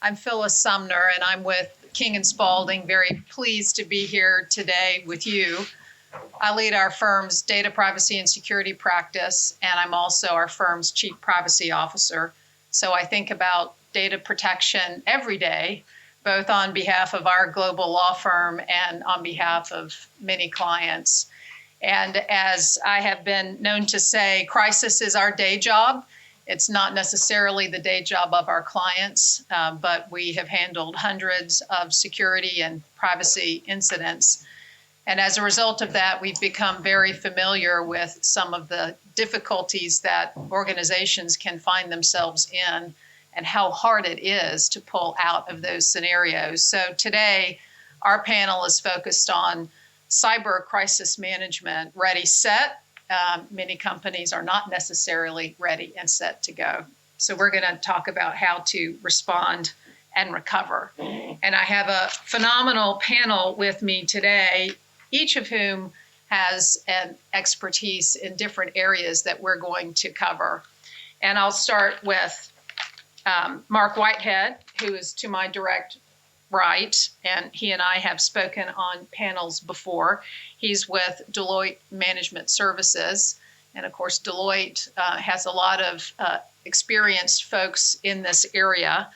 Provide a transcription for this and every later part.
I'm Phyllis Sumner, and I'm with King & Spalding. Very pleased to be here today with you. I lead our firm's data privacy and security practice, and I'm also our firm's chief privacy officer. So I think about data protection every day, both on behalf of our global law firm and on behalf of many clients. And as I have been known to say, crisis is our day job. It's not necessarily the day job of our clients, but we have handled hundreds of security and privacy incidents. And as a result of that, we've become very familiar with some of the difficulties that organizations can find themselves in and how hard it is to pull out of those scenarios. So today, our panel is focused on cyber crisis management, ready, set. Many companies are not necessarily ready and set to go. So we're going to talk about how to respond and recover. And I have a phenomenal panel with me today, each of whom has an expertise in different areas that we're going to cover. And I'll start with Mark Whitehead, who is to my direct right, and he and I have spoken on panels before. He's with Deloitte Management Services, and of course Deloitte has a lot of experienced folks in this area.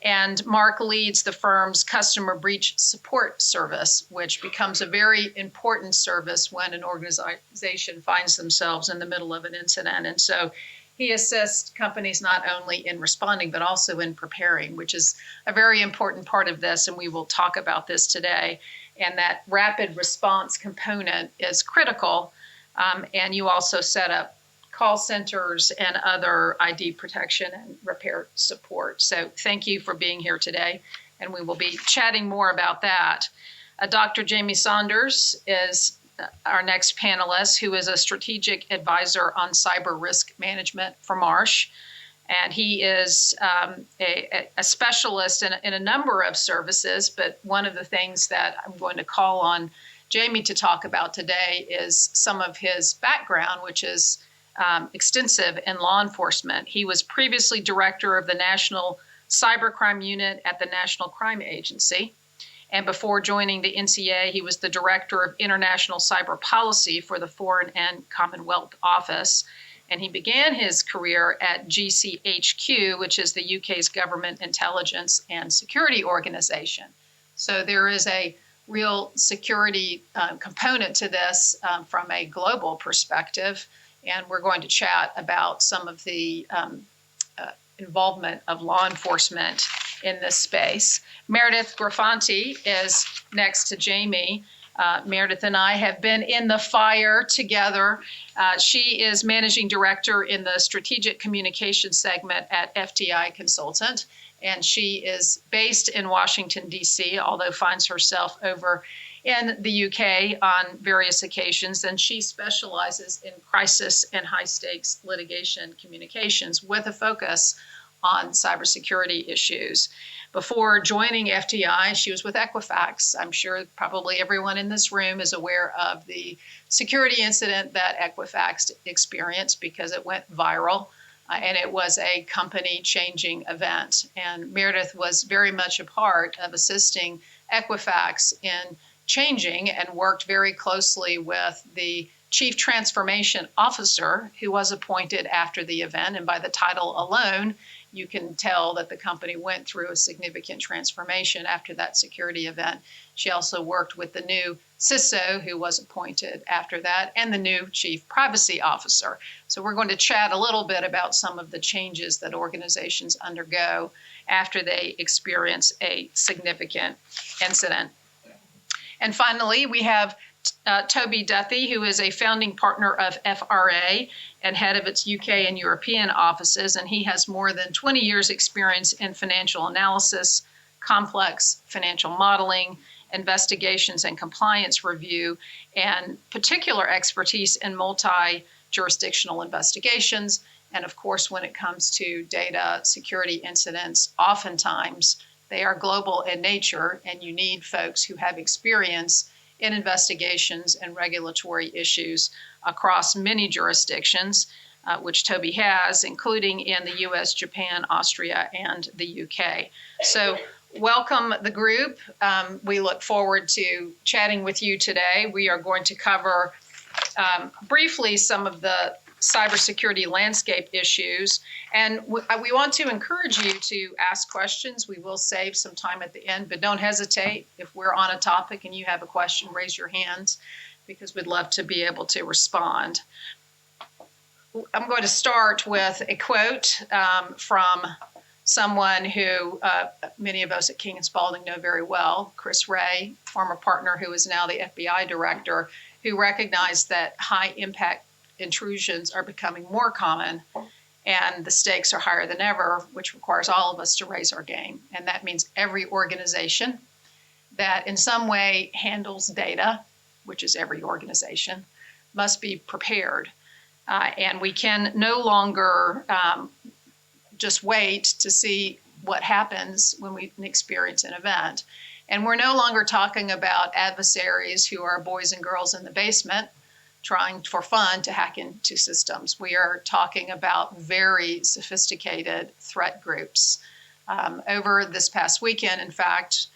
And Mark leads the firm's customer breach support service, which becomes a very important service when an organization finds themselves in the middle of an incident. And so he assists companies not only in responding, but also in preparing, which is a very important part of this, and we will talk about this today. And that rapid response component is critical, and you also set up call centers and other ID protection and repair support. So thank you for being here today, and we will be chatting more about that. Dr. Jamie Saunders is our next panelist, who is a strategic advisor on cyber risk management for Marsh. And he is a specialist in a number of services, but one of the things that I'm going to call on Jamie to talk about today is some of his background, which is extensive in law enforcement. He was previously director of the National Cybercrime Unit at the National Crime Agency. And before joining the NCA, he was the director of international cyber policy for the Foreign and Commonwealth Office. And he began his career at GCHQ, which is the UK's government intelligence and security organization. So there is a real security component to this from a global perspective. And we're going to chat about some of the involvement of law enforcement in this space. Meredith Griffanti is next to Jamie. Meredith and I have been in the fire together. She is managing director in the strategic communications segment at FTI Consultant, and she is based in Washington, D.C., although finds herself over in the UK on various occasions, and she specializes in crisis and high-stakes litigation communications with a focus on cybersecurity issues. Before joining FTI, she was with Equifax. I'm sure probably everyone in this room is aware of the security incident that Equifax experienced because it went viral, and it was a company-changing event. And Meredith was very much a part of assisting Equifax in changing and worked very closely with the Chief Transformation Officer who was appointed after the event. And by the title alone, you can tell that the company went through a significant transformation after that security event. She also worked with the new CISO who was appointed after that and the new Chief Privacy Officer. So we're going to chat a little bit about some of the changes that organizations undergo after they experience a significant incident. And finally, we have Toby Duthie, who is a founding partner of FRA and head of its UK and European offices, and he has more than 20 years experience in financial analysis, complex financial modeling, investigations and compliance review, and particular expertise in multi-jurisdictional investigations. And of course, when it comes to data security incidents, oftentimes they are global in nature, and you need folks who have experience in investigations and regulatory issues across many jurisdictions. which Toby has, including in the US, Japan, Austria, and the UK. So welcome the group. We look forward to chatting with you today. We are going to cover briefly some of the cybersecurity landscape issues. And we want to encourage you to ask questions. We will save some time at the end, but don't hesitate. If we're on a topic and you have a question, raise your hands, because we'd love to be able to respond. I'm going to start with a quote from someone who many of us at King & Spalding know very well, Chris Wray, former partner who is now the FBI director, who recognized that high impact intrusions are becoming more common and the stakes are higher than ever, which requires all of us to raise our game. And that means every organization that in some way handles data, which is every organization, must be prepared. And we can no longer just wait to see what happens when we experience an event. And we're no longer talking about adversaries who are boys and girls in the basement trying for fun to hack into systems. We are talking about very sophisticated threat groups. Over this past weekend, in fact,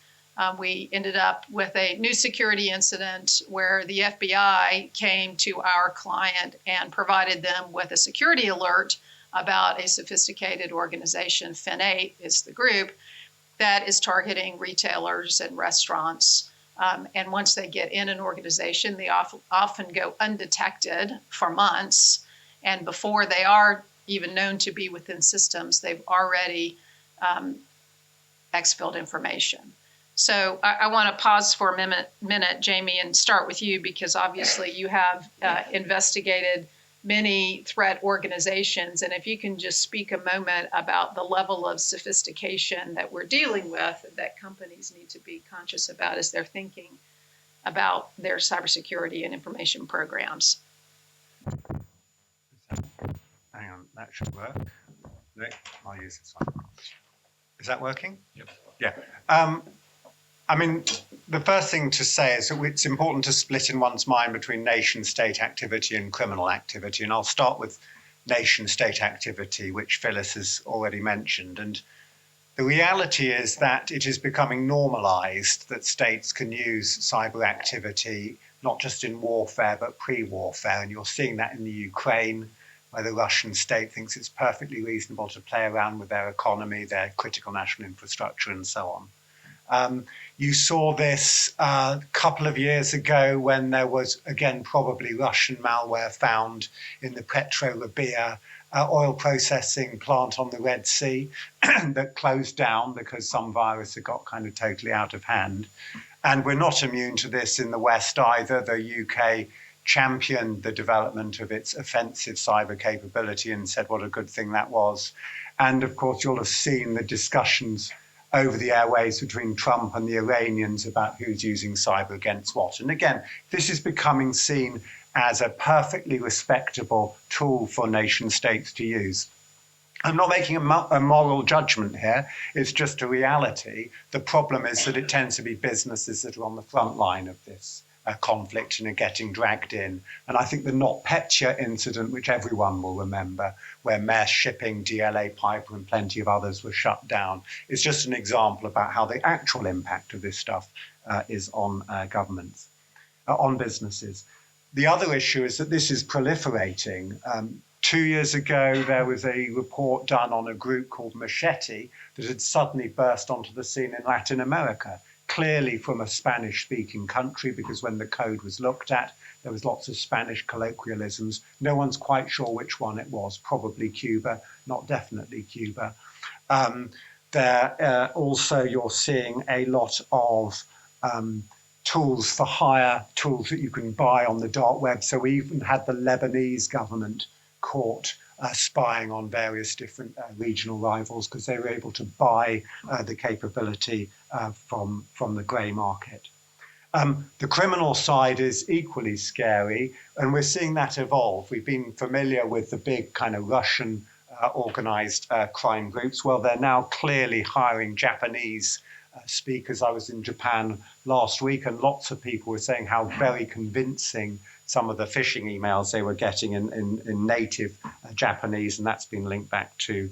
we ended up with a new security incident where the FBI came to our client and provided them with a security alert about a sophisticated organization, Fin8 is the group, that is targeting retailers and restaurants. And once they get in an organization, they often go undetected for months. And before they are even known to be within systems, they've already exfilled information. So I want to pause for a minute, Jamie, and start with you, because obviously you have investigated many threat organizations. And if you can just speak a moment about the level of sophistication that we're dealing with, that companies need to be conscious about as they're thinking about their cybersecurity and information programs. Hang on, that should work. Rick, I'll use this one. Is that working? Yep. Yeah. I mean, the first thing to say is that it's important to split in one's mind between nation-state activity and criminal activity. And I'll start with nation-state activity, which Phyllis has already mentioned. And the reality is that it is becoming normalized that states can use cyber activity, not just in warfare, but pre-warfare. And you're seeing that in the Ukraine, where the Russian state thinks it's perfectly reasonable to play around with their economy, their critical national infrastructure, and so on. You saw this a couple of years ago when there was, again, probably Russian malware found in the Petro-Rabia oil processing plant on the Red Sea that closed down because some virus had got kind of totally out of hand. And we're not immune to this in the West either. The UK championed the development of its offensive cyber capability and said what a good thing that was. And of course, you'll have seen the discussions over the airways between Trump and the Iranians about who's using cyber against what. And again, this is becoming seen as a perfectly respectable tool for nation states to use. I'm not making a moral judgment here, it's just a reality. The problem is that it tends to be businesses that are on the front line of this conflict and are getting dragged in. And I think the NotPetya incident, which everyone will remember, where Maersk Shipping, DLA Piper and plenty of others were shut down, is just an example about how the actual impact of this stuff is on governments, on businesses. The other issue is that this is proliferating. 2 years ago, there was a report done on a group called Machete that had suddenly burst onto the scene in Latin America, clearly from a Spanish-speaking country, because when the code was looked at, there was lots of Spanish colloquialisms. No one's quite sure which one it was, probably Cuba, not definitely Cuba. Also, you're seeing a lot of tools for hire, tools that you can buy on the dark web. So we even had the Lebanese government caught spying on various different regional rivals because they were able to buy the capability from the grey market. The criminal side is equally scary, and we're seeing that evolve. We've been familiar with the big kind of Russian organized crime groups. Well, they're now clearly hiring Japanese speakers. I was in Japan last week, and lots of people were saying how very convincing some of the phishing emails they were getting in native Japanese, and that's been linked back to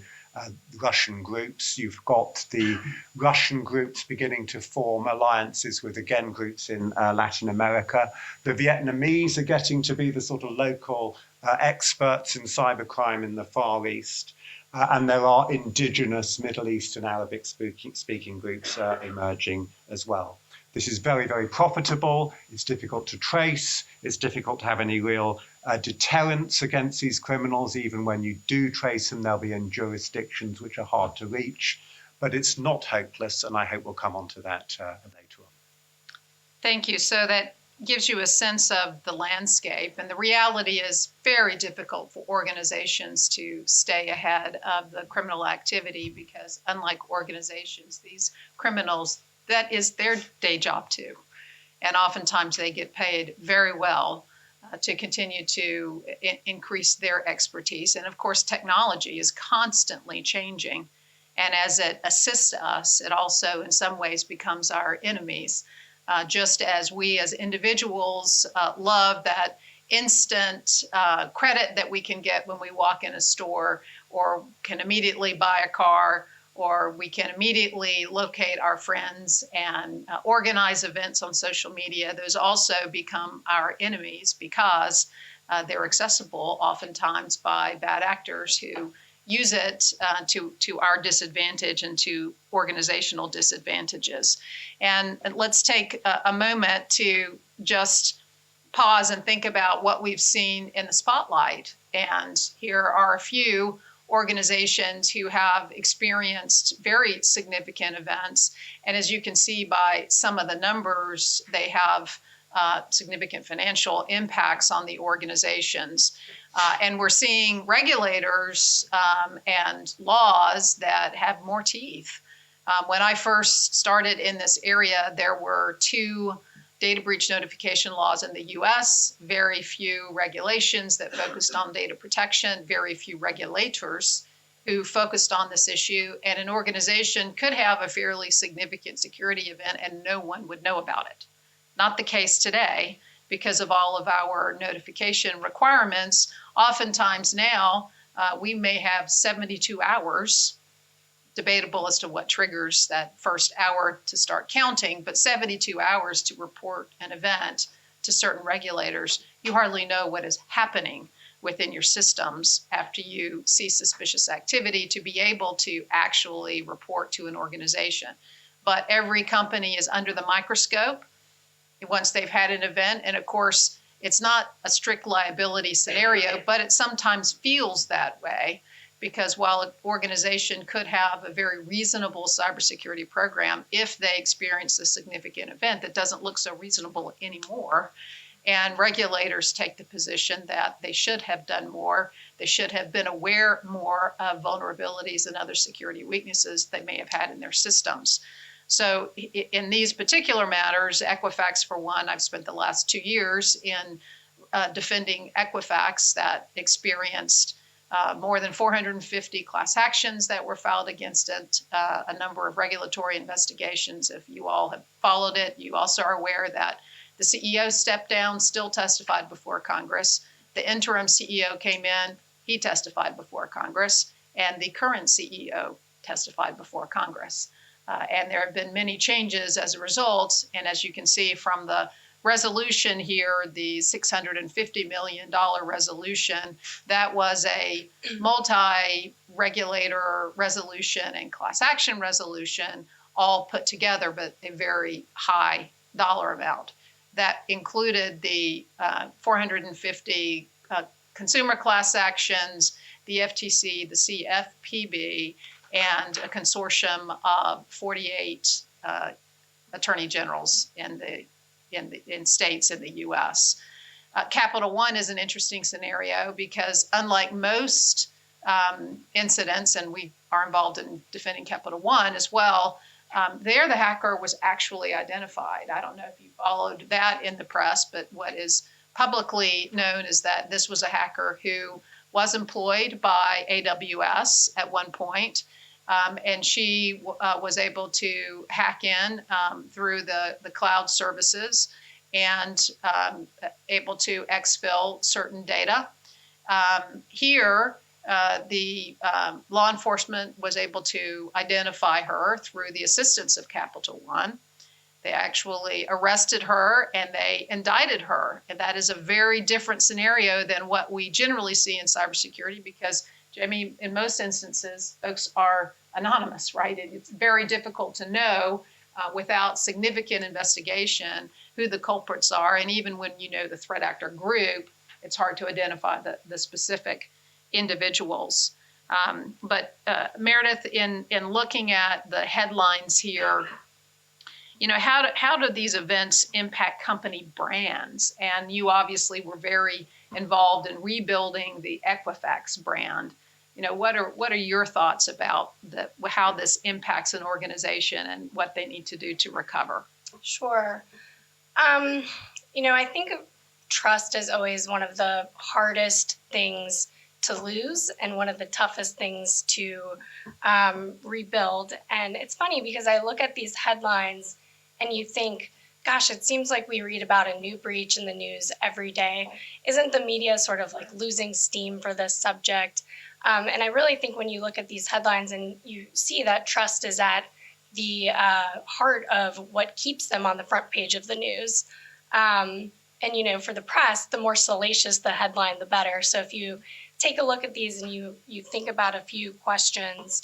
Russian groups. You've got the Russian groups beginning to form alliances with, again, groups in Latin America. The Vietnamese are getting to be the sort of local experts in cybercrime in the Far East. And there are indigenous Middle East and Arabic speaking groups emerging as well. This is very, very profitable. It's difficult to trace. It's difficult to have any real deterrence against these criminals. Even when you do trace them, they'll be in jurisdictions which are hard to reach. But it's not hopeless, and I hope we'll come on to that later on. Thank you. So that gives you a sense of the landscape. And the reality is very difficult for organizations to stay ahead of the criminal activity because, unlike organizations, these criminals, that is their day job too. And oftentimes they get paid very well to continue to increase their expertise. And of course, technology is constantly changing. And as it assists us, it also in some ways becomes our enemies. Just as we as individuals love that instant credit that we can get when we walk in a store, or can immediately buy a car, or we can immediately locate our friends and organize events on social media, those also become our enemies because they're accessible oftentimes by bad actors who use it to our disadvantage and to organizational disadvantages. And let's take a moment to just pause and think about what we've seen in the spotlight. And here are a few organizations who have experienced very significant events. And as you can see by some of the numbers, they have significant financial impacts on the organizations. And we're seeing regulators and laws that have more teeth. When I first started in this area, there were 2 data breach notification laws in the US, very few regulations that focused on data protection, very few regulators who focused on this issue, and an organization could have a fairly significant security event and no one would know about it. Not the case today because of all of our notification requirements. Oftentimes now, we may have 72 hours, debatable as to what triggers that first hour to start counting, but 72 hours to report an event to certain regulators. You hardly know what is happening within your systems after you see suspicious activity to be able to actually report to an organization. But every company is under the microscope once they've had an event. And of course, it's not a strict liability scenario, but it sometimes feels that way because while an organization could have a very reasonable cybersecurity program, if they experience a significant event that doesn't look so reasonable anymore, and regulators take the position that they should have done more, they should have been aware more of vulnerabilities and other security weaknesses they may have had in their systems. So in these particular matters, Equifax for one, I've spent the last 2 years in defending Equifax that experienced more than 450 class actions that were filed against it, a number of regulatory investigations. If you all have followed it, you also are aware that the CEO stepped down, still testified before Congress. The interim CEO came in, he testified before Congress, and the current CEO testified before Congress. And there have been many changes as a result. And as you can see from the resolution here, the $650 million resolution, that was a multi-regulator resolution and class action resolution all put together, but a very high dollar amount. That included the 450 consumer class actions, the FTC, the CFPB, and a consortium of 48 attorney generals in states in the U.S. Capital One is an interesting scenario because unlike most incidents, and we are involved in defending Capital One as well, there the hacker was actually identified. I don't know if you followed that in the press, but what is publicly known is that this was a hacker who was employed by AWS at one point. And she was able to hack in through the cloud services and able to exfil certain data. Here, the law enforcement was able to identify her through the assistance of Capital One. They actually arrested her and they indicted her. And that is a very different scenario than what we generally see in cybersecurity because, Jamie, in most instances, folks are anonymous, right? It's very difficult to know without significant investigation who the culprits are. And even when you know the threat actor group, it's hard to identify the specific individuals. But Meredith, in looking at the headlines here, you know, how do these events impact company brands? And you obviously were very involved in rebuilding the Equifax brand. You know, what are your thoughts about how this impacts an organization and what they need to do to recover? Sure. You know, I think trust is always one of the hardest things to lose and one of the toughest things to rebuild. And it's funny because I look at these headlines and you think, gosh, it seems like we read about a new breach in the news every day. Isn't the media sort of like losing steam for this subject? And I really think when you look at these headlines and you see that trust is at the heart of what keeps them on the front page of the news. And, you know, for the press, the more salacious the headline, the better. So if you take a look at these and you think about a few questions,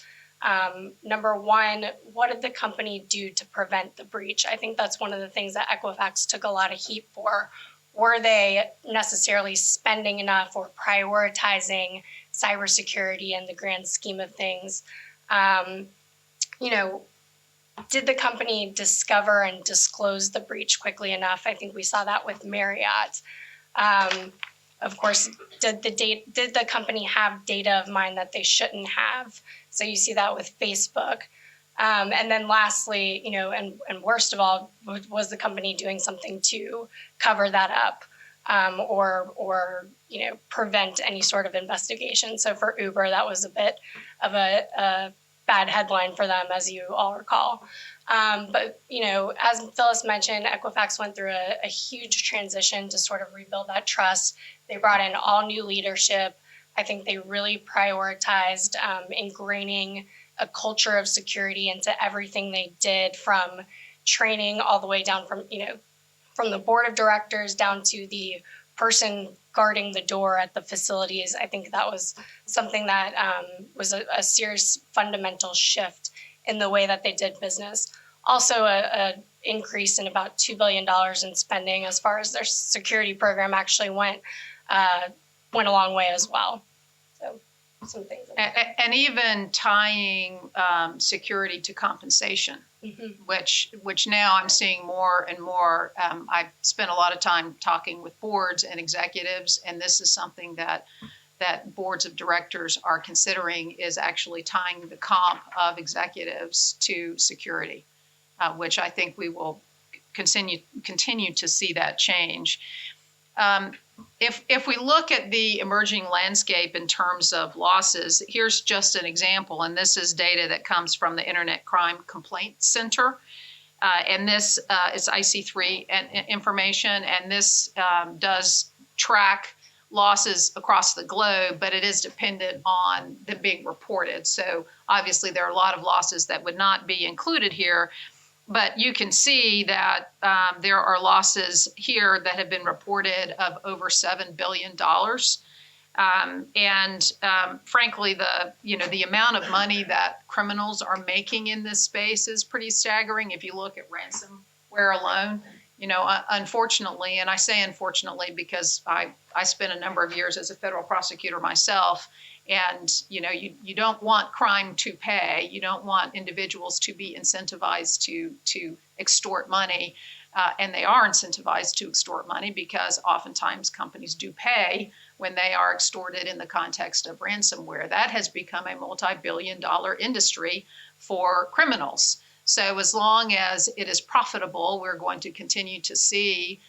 number one, what did the company do to prevent the breach? I think that's one of the things that Equifax took a lot of heat for. Were they necessarily spending enough or prioritizing cybersecurity in the grand scheme of things? You know, did the company discover and disclose the breach quickly enough? I think we saw that with Marriott. Of course, did the company have data of mine that they shouldn't have? So you see that with Facebook. And then lastly, you know, and worst of all, was the company doing something to cover that up or you know, prevent any sort of investigation? So for Uber, that was a bit of a bad headline for them, as you all recall. But, you know, as Phyllis mentioned, Equifax went through a huge transition to sort of rebuild that trust. They brought in all new leadership. I think they really prioritized ingraining a culture of security into everything they did, from training all the way down from, you know, from the board of directors down to the person guarding the door at the facilities. I think that was something that was a serious fundamental shift in the way that they did business. Also, a increase in about $2 billion in spending as far as their security program actually went a long way as well. So some things. And even tying security to compensation, which now I'm seeing more and more. I've spent a lot of time talking with boards and executives, and this is something that boards of directors are considering, is actually tying the comp of executives to security, which I think we will continue to see that change. If we look at the emerging landscape in terms of losses, here's just an example, and this is data that comes from the Internet Crime Complaint Center. And this is IC3 information, and this does track losses across the globe, but it is dependent on them being reported. So obviously there are a lot of losses that would not be included here, but you can see that there are losses here that have been reported of over $7 billion. Frankly, the amount of money that criminals are making in this space is pretty staggering. If you look at ransomware alone, you know, unfortunately, and I say unfortunately because I spent a number of years as a federal prosecutor myself, and you know, you don't want crime to pay. You don't want individuals to be incentivized to extort money, and they are incentivized to extort money because oftentimes companies do pay when they are extorted in the context of ransomware. That has become a multi-billion-dollar industry for criminals. So as long as it is profitable, we're going to continue to see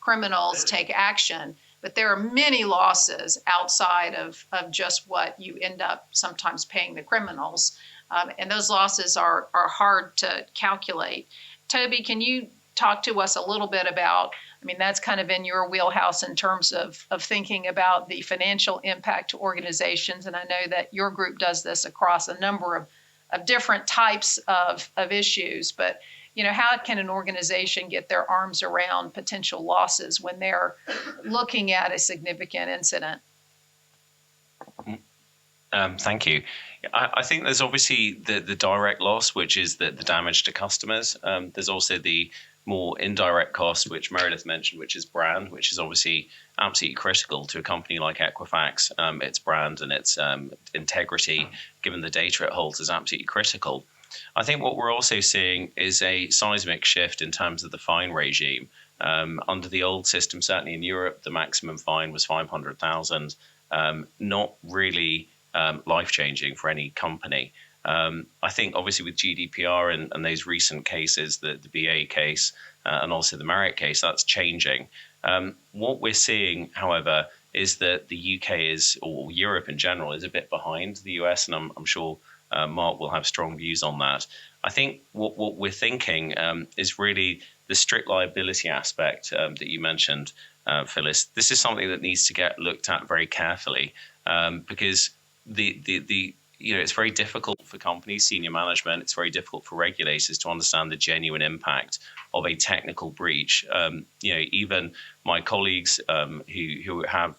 criminals take action. But there are many losses outside of just what you end up sometimes paying the criminals. And those losses are hard to calculate. Toby, can you talk to us a little bit about, I mean, that's kind of in your wheelhouse in terms of thinking about the financial impact to organizations. And I know that your group does this across a number of different types of issues. But, how can an organization get their arms around potential losses when they're looking at a significant incident? Thank you. I think there's obviously the direct loss, which is the damage to customers. There's also the more indirect cost, which Meredith mentioned, which is brand, which is obviously absolutely critical to a company like Equifax. Its brand and its integrity, given the data it holds, is absolutely critical. I think what we're also seeing is a seismic shift in terms of the fine regime. Under the old system, certainly in Europe, the maximum fine was 500,000. Not really life-changing for any company. I think obviously with GDPR and those recent cases, the BA case and also the Marriott case, that's changing. What we're seeing, however, is that the UK is, or Europe in general, is a bit behind the US, and I'm sure Mark will have strong views on that. I think what we're thinking is really the strict liability aspect that you mentioned, Phyllis. This is something that needs to get looked at very carefully because it's very difficult for companies, senior management. It's very difficult for regulators to understand the genuine impact of a technical breach. Even my colleagues who have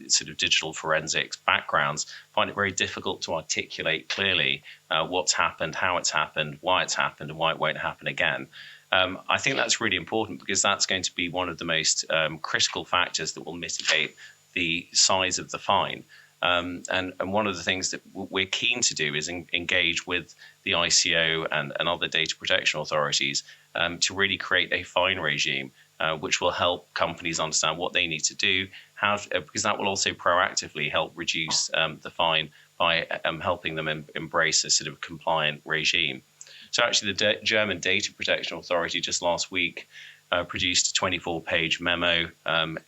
sort of digital forensics backgrounds find it very difficult to articulate clearly what's happened, how it's happened, why it's happened, and why it won't happen again. I think that's really important because that's going to be one of the most critical factors that will mitigate the size of the fine. And one of the things that we're keen to do is engage with the ICO and other data protection authorities to really create a fine regime which will help companies understand what they need to do, because that will also proactively help reduce the fine by helping them embrace a sort of compliant regime. So actually the German Data Protection Authority just last week produced a 24-page memo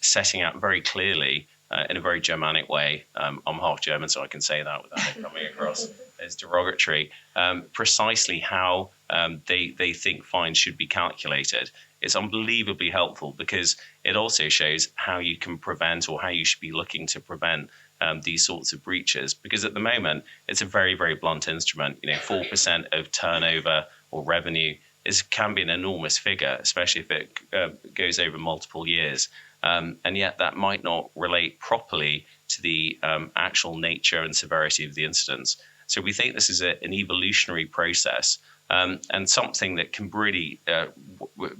setting out very clearly in a very Germanic way. I'm half German, so I can say that without it coming across as derogatory. Precisely how they think fines should be calculated. It's unbelievably helpful because it also shows how you can prevent, or how you should be looking to prevent these sorts of breaches. Because at the moment, it's a very, very blunt instrument. 4% of turnover or revenue can be an enormous figure, especially if it goes over multiple years. And yet that might not relate properly to the actual nature and severity of the incidents. So we think this is an evolutionary process and something that can really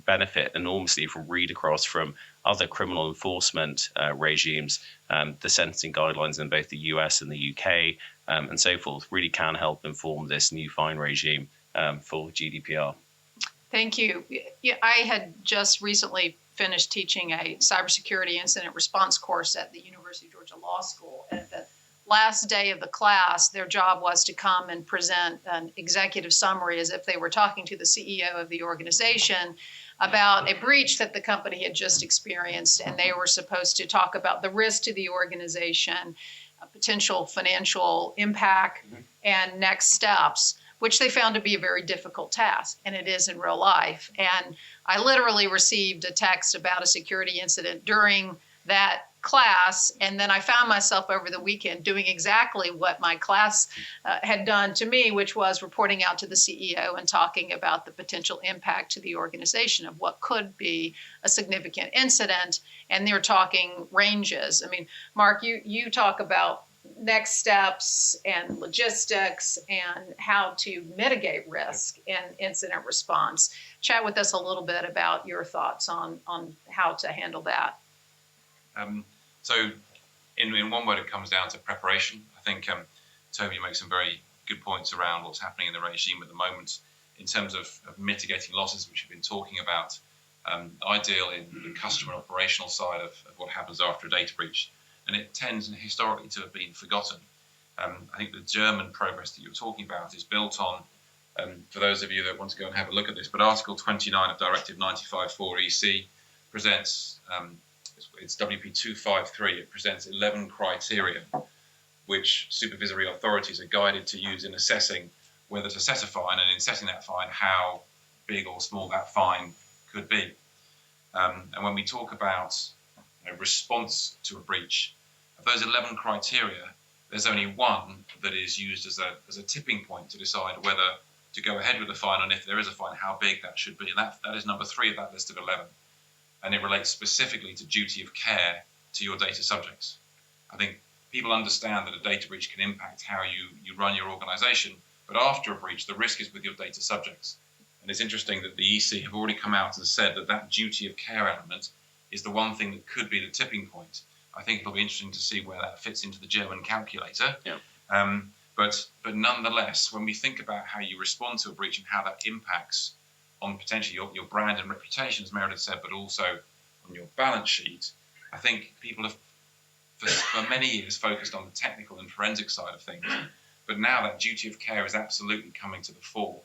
benefit enormously from read across from other criminal enforcement regimes, the sentencing guidelines in both the US and the UK and so forth, really can help inform this new fine regime for GDPR. Thank you. Yeah, I had just recently finished teaching a cybersecurity incident response course at the University of Georgia Law School. And at the last day of the class, their job was to come and present an executive summary as if they were talking to the CEO of the organization about a breach that the company had just experienced. And they were supposed to talk about the risk to the organization, potential financial impact, and next steps, which they found to be a very difficult task, and it is in real life. And I literally received a text about a security incident during that class, and then I found myself over the weekend doing exactly what my class had done to me, which was reporting out to the CEO and talking about the potential impact to the organization of what could be a significant incident. And they're talking ranges. I mean, Mark, you talk about next steps and logistics and how to mitigate risk in incident response. Chat with us a little bit about your thoughts on how to handle that. So in one word, it comes down to preparation. I think Toby makes some very good points around what's happening in the regime at the moment in terms of mitigating losses, which we've been talking about. Ideal in the customer and operational side of what happens after a data breach. And it tends historically to have been forgotten. I think the German progress that you're talking about is built on, for those of you that want to go and have a look at this, but Article 29 of Directive 95/4 EC presents, it's WP 253, it presents 11 criteria which supervisory authorities are guided to use in assessing whether to set a fine, and in setting that fine, how big or small that fine could be. And when we talk about response to a breach, of those 11 criteria, there's only one that is used as a tipping point to decide whether to go ahead with a fine, and if there is a fine, how big that should be. And that is number 3 of that list of 11. And it relates specifically to duty of care to your data subjects. I think people understand that a data breach can impact how you run your organization, but after a breach, the risk is with your data subjects. And it's interesting that the EC have already come out and said that that duty of care element is the one thing that could be the tipping point. I think it'll be interesting to see where that fits into the German calculator. Yeah. But nonetheless, when we think about how you respond to a breach and how that impacts on potentially your brand and reputation, as Meredith said, but also on your balance sheet, I think people have for many years focused on the technical and forensic side of things. But now that duty of care is absolutely coming to the fore.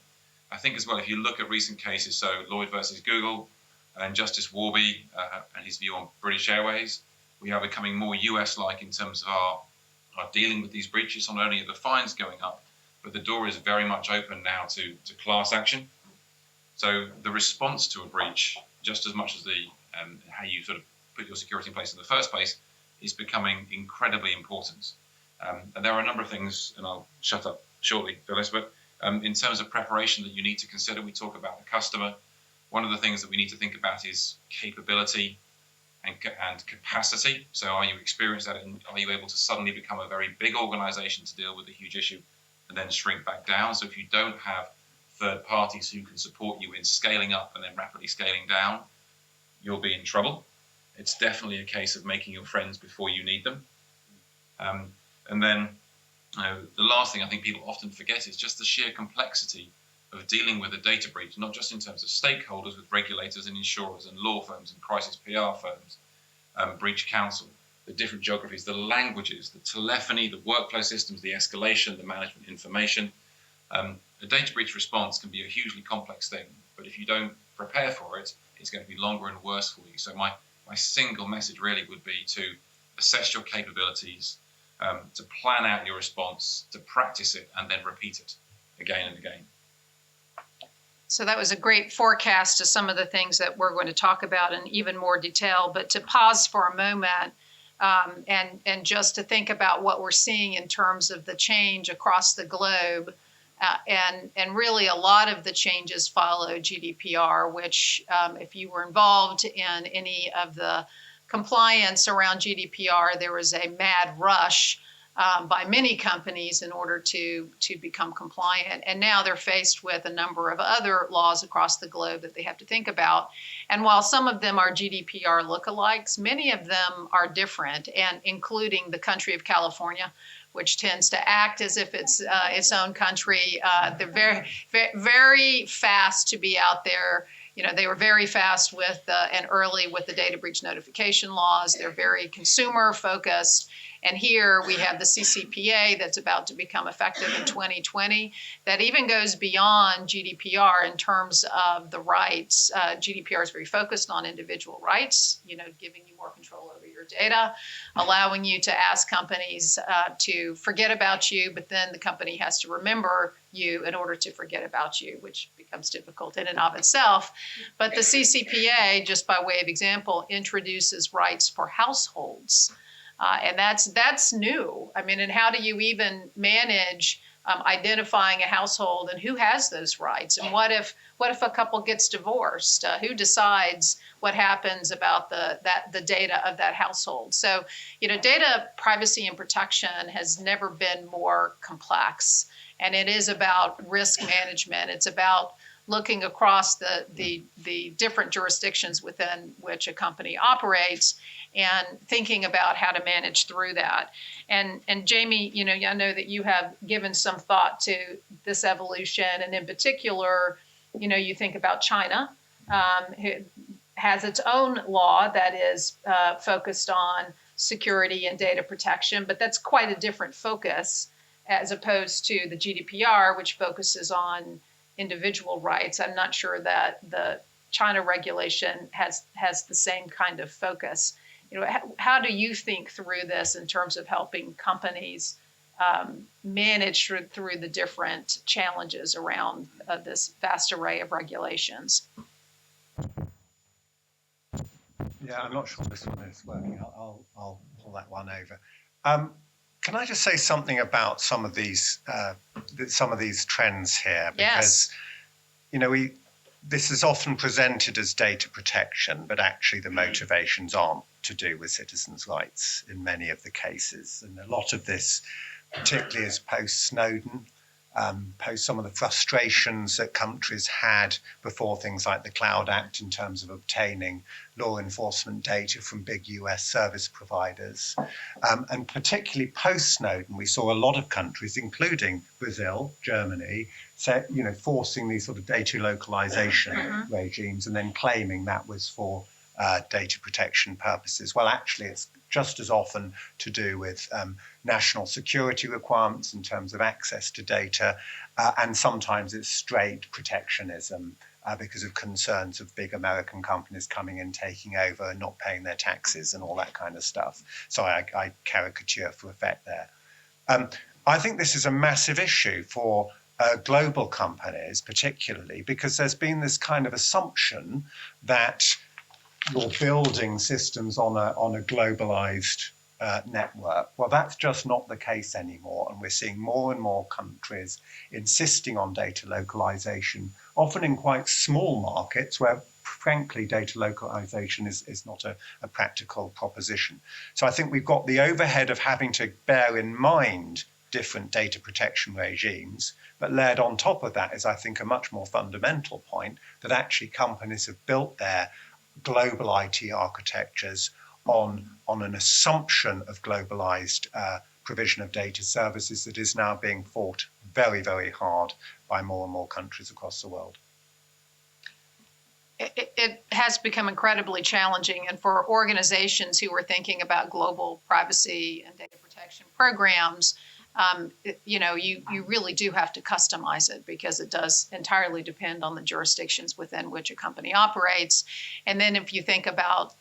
I think as well, if you look at recent cases, so Lloyd versus Google and Justice Warby and his view on British Airways, we are becoming more US-like in terms of our dealing with these breaches. Not only are the fines going up, but the door is very much open now to class action. So the response to a breach, just as much as the how you sort of put your security in place in the first place, is becoming incredibly important. And there are a number of things, and I'll shut up shortly, Phyllis, but in terms of preparation that you need to consider, we talk about the customer. One of the things that we need to think about is capability and capacity. So are you experienced at it, and are you able to suddenly become a very big organization to deal with a huge issue and then shrink back down? So if you don't have third parties who can support you in scaling up and then rapidly scaling down, you'll be in trouble. It's definitely a case of making your friends before you need them. And then the last thing I think people often forget is just the sheer complexity of dealing with a data breach, not just in terms of stakeholders with regulators and insurers and law firms and crisis PR firms, breach counsel, the different geographies, the languages, the telephony, the workflow systems, the escalation, the management information. A data breach response can be a hugely complex thing, but if you don't prepare for it, it's going to be longer and worse for you. So my single message really would be to assess your capabilities, to plan out your response, to practice it, and then repeat it again and again. So that was a great forecast to some of the things that we're going to talk about in even more detail. But to pause for a moment and just to think about what we're seeing in terms of the change across the globe. And really a lot of the changes follow GDPR, which if you were involved in any of the compliance around GDPR, there was a mad rush by many companies in order to become compliant. And now they're faced with a number of other laws across the globe that they have to think about. And while some of them are GDPR lookalikes, many of them are different, and including the country of California, which tends to act as if it's its own country. They're very, very fast to be out there. You know, they were very fast with and early with the data breach notification laws. They're very consumer focused. And here we have the CCPA that's about to become effective in 2020 that even goes beyond GDPR in terms of the rights. GDPR is very focused on individual rights, you know, giving you more control over your data, allowing you to ask companies to forget about you, but then the company has to remember you in order to forget about you, which becomes difficult in and of itself. But the CCPA, just by way of example, introduces rights for households. And that's new. I mean, and how do you even manage identifying a household and who has those rights? And what if a couple gets divorced? Who decides what happens about the data of that household? So, you know, data privacy and protection has never been more complex, and it is about risk management. It's about looking across the different jurisdictions within which a company operates and thinking about how to manage through that. And Jamie, you know, I know that you have given some thought to this evolution, and in particular, you know, you think about China, who has its own law that is focused on security and data protection, but that's quite a different focus as opposed to the GDPR, which focuses on individual rights. I'm not sure that the China regulation has the same kind of focus. You know, how do you think through this in terms of helping companies manage through the different challenges around this vast array of regulations. Yeah, I'm not sure this one is working. I'll pull that one over. Can I just say something about some of these trends here? Because, Yes. This is often presented as data protection, but actually the motivations aren't to do with citizens' rights in many of the cases. And a lot of this, particularly is post-Snowden, post some of the frustrations that countries had before things like the Cloud Act in terms of obtaining law enforcement data from big US service providers. And particularly post-Snowden, we saw a lot of countries, including Brazil, Germany, forcing these sort of data localization regimes and then claiming that was for data protection purposes. Well, actually, it's just as often to do with national security requirements in terms of access to data, and sometimes it's straight protectionism because of concerns of big American companies coming in, taking over, and not paying their taxes and all that kind of stuff. So I caricature for effect there. I think this is a massive issue for global companies, particularly because there's been this kind of assumption that you're building systems on a globalized network. Well, that's just not the case anymore. And we're seeing more and more countries insisting on data localization, often in quite small markets where, frankly, data localization is not a practical proposition. So I think we've got the overhead of having to bear in mind different data protection regimes, but layered on top of that is, I think, a much more fundamental point that actually companies have built their global IT architectures on an assumption of globalized provision of data services that is now being fought very, very hard by more and more countries across the world. It has become incredibly challenging, and for organizations who are thinking about global privacy and data protection programs, you really do have to customize it because it does entirely depend on the jurisdictions within which a company operates. And then if you think about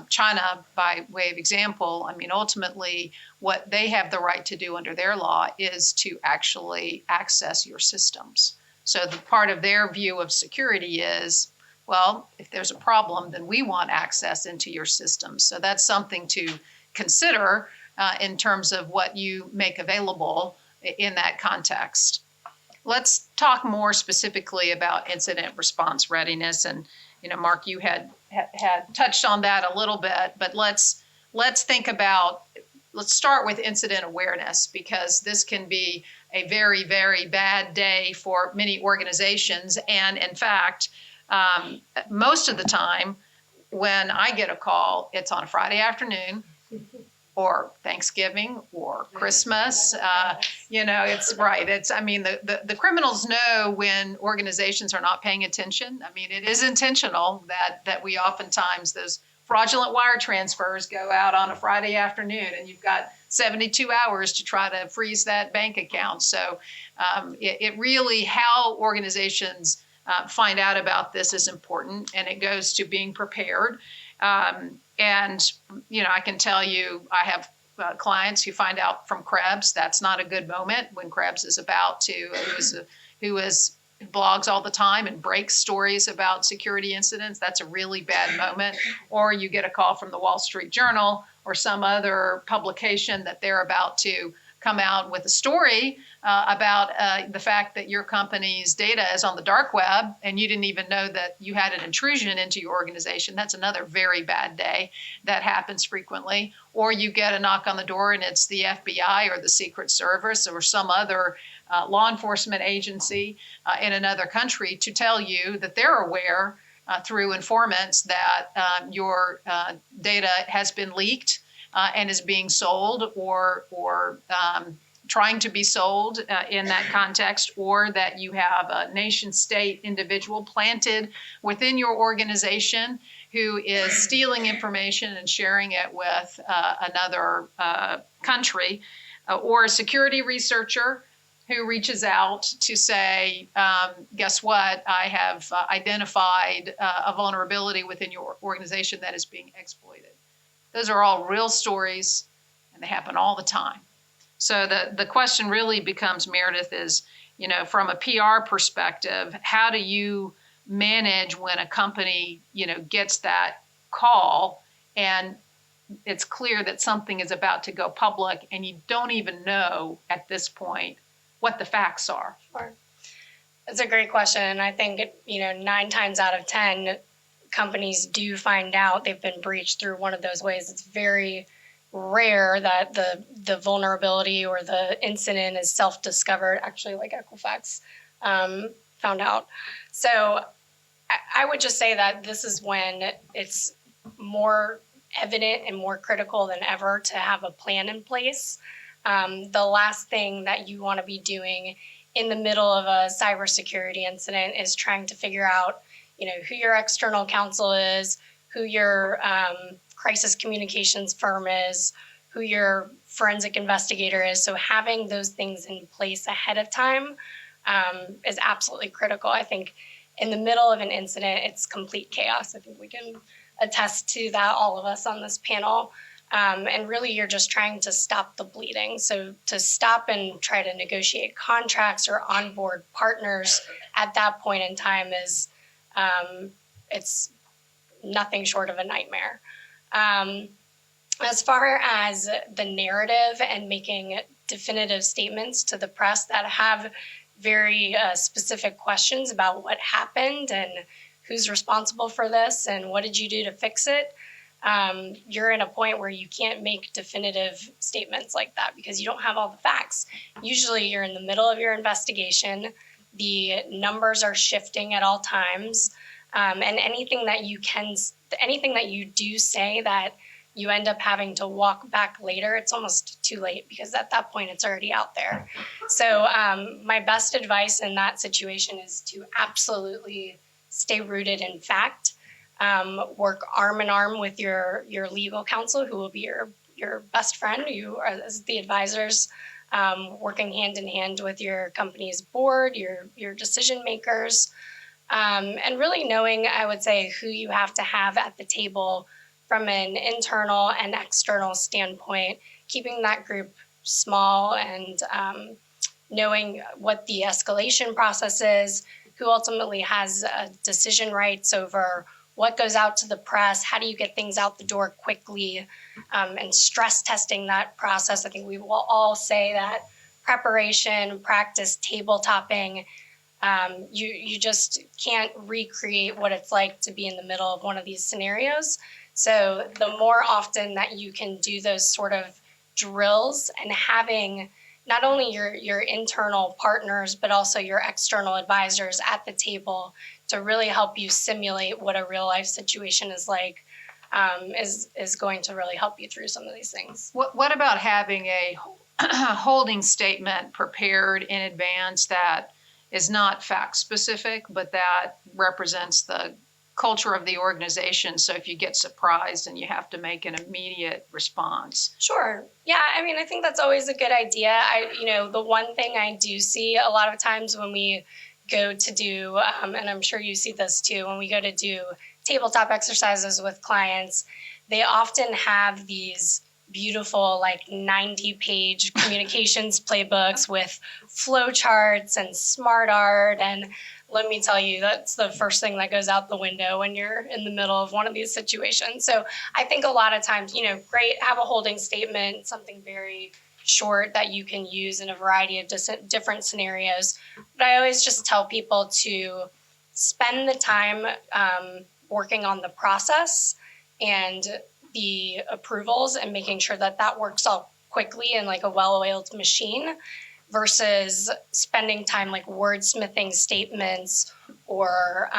China by way of example, I mean, ultimately what they have the right to do under their law is to actually access your systems. So the part of their view of security is, well, if there's a problem, then we want access into your systems. So that's something to consider in terms of what you make available in that context. Let's talk more specifically about incident response readiness. And, Mark, you had touched on that a little bit, but let's start with incident awareness, because this can be a very, very bad day for many organizations. And in fact, most of the time when I get a call, it's on a Friday afternoon or Thanksgiving or Christmas. It's right. The criminals know when organizations are not paying attention. I mean, it is intentional that we oftentimes, those fraudulent wire transfers go out on a Friday afternoon and you've got 72 hours to try to freeze that bank account. So it really, how organizations find out about this is important, and it goes to being prepared. I can tell you, I have clients who find out from Krebs. That's not a good moment when Krebs is about to, who blogs all the time and breaks stories about security incidents. That's a really bad moment. Or you get a call from the Wall Street Journal or some other publication that they're about to come out with a story about the fact that your company's data is on the dark web and you didn't even know that you had an intrusion into your organization. That's another very bad day. That happens frequently. Or you get a knock on the door and it's the FBI or the Secret Service or some other law enforcement agency in another country to tell you that they're aware through informants that your data has been leaked and is being sold or trying to be sold in that context, or that you have a nation-state individual planted within your organization who is stealing information and sharing it with another country, or a security researcher who reaches out to say, guess what, I have identified a vulnerability within your organization that is being exploited. Those are all real stories, and they happen all the time. So the question really becomes, Meredith, is, from a PR perspective, how do you manage when a company, gets that call and it's clear that something is about to go public and you don't even know at this point what the facts are? Sure. That's a great question. And I think, 9 times out of 10, companies do find out they've been breached through one of those ways. It's very rare that the vulnerability or the incident is self-discovered, actually, like Equifax found out. So I would just say that this is when it's more evident and more critical than ever to have a plan in place. The last thing that you want to be doing in the middle of a cybersecurity incident is trying to figure out, who your external counsel is, who your crisis communications firm is, who your forensic investigator is. So having those things in place ahead of time is absolutely critical. I think in the middle of an incident, it's complete chaos. I think we can attest to that, all of us on this panel. And really, you're just trying to stop the bleeding. So to stop and try to negotiate contracts or onboard partners at that point in time is, it's nothing short of a nightmare. As far as the narrative and making definitive statements to the press that have very specific questions about what happened and who's responsible for this and what did you do to fix it, you're in a point where you can't make definitive statements like that because you don't have all the facts. Usually you're in the middle of your investigation, the numbers are shifting at all times, and anything that you do say that you end up having to walk back later, it's almost too late because at that point it's already out there. So my best advice in that situation is to absolutely stay rooted in fact. Work arm in arm with your legal counsel, who will be your best friend. You are as the advisors, working hand in hand with your company's board, your decision makers, and really knowing, I would say, who you have to have at the table from an internal and external standpoint, keeping that group small and knowing what the escalation process is, who ultimately has decision rights over what goes out to the press, how do you get things out the door quickly, and stress testing that process. I think we will all say that preparation, practice, tabletopping, you just can't recreate what it's like to be in the middle of one of these scenarios. So the more often that you can do those sort of drills and having not only your internal partners, but also your external advisors at the table to really help you simulate what a real life situation is like, is going to really help you through some of these things. What about having a holding statement prepared in advance that is not fact specific, but that represents the culture of the organization? So if you get surprised and you have to make an immediate response. Sure. Yeah. I mean, I think that's always a good idea. The one thing I do see a lot of times when we go to do, and I'm sure you see this too, when we go to do tabletop exercises with clients, they often have these beautiful 90-page communications playbooks with flowcharts and smart art. And let me tell you, that's the first thing that goes out the window when you're in the middle of one of these situations. So I think a lot of times, great, have a holding statement, something very short that you can use in a variety of different scenarios. But I always just tell people to spend the time working on the process and the approvals and making sure that works out quickly in a well-oiled machine versus spending time wordsmithing statements or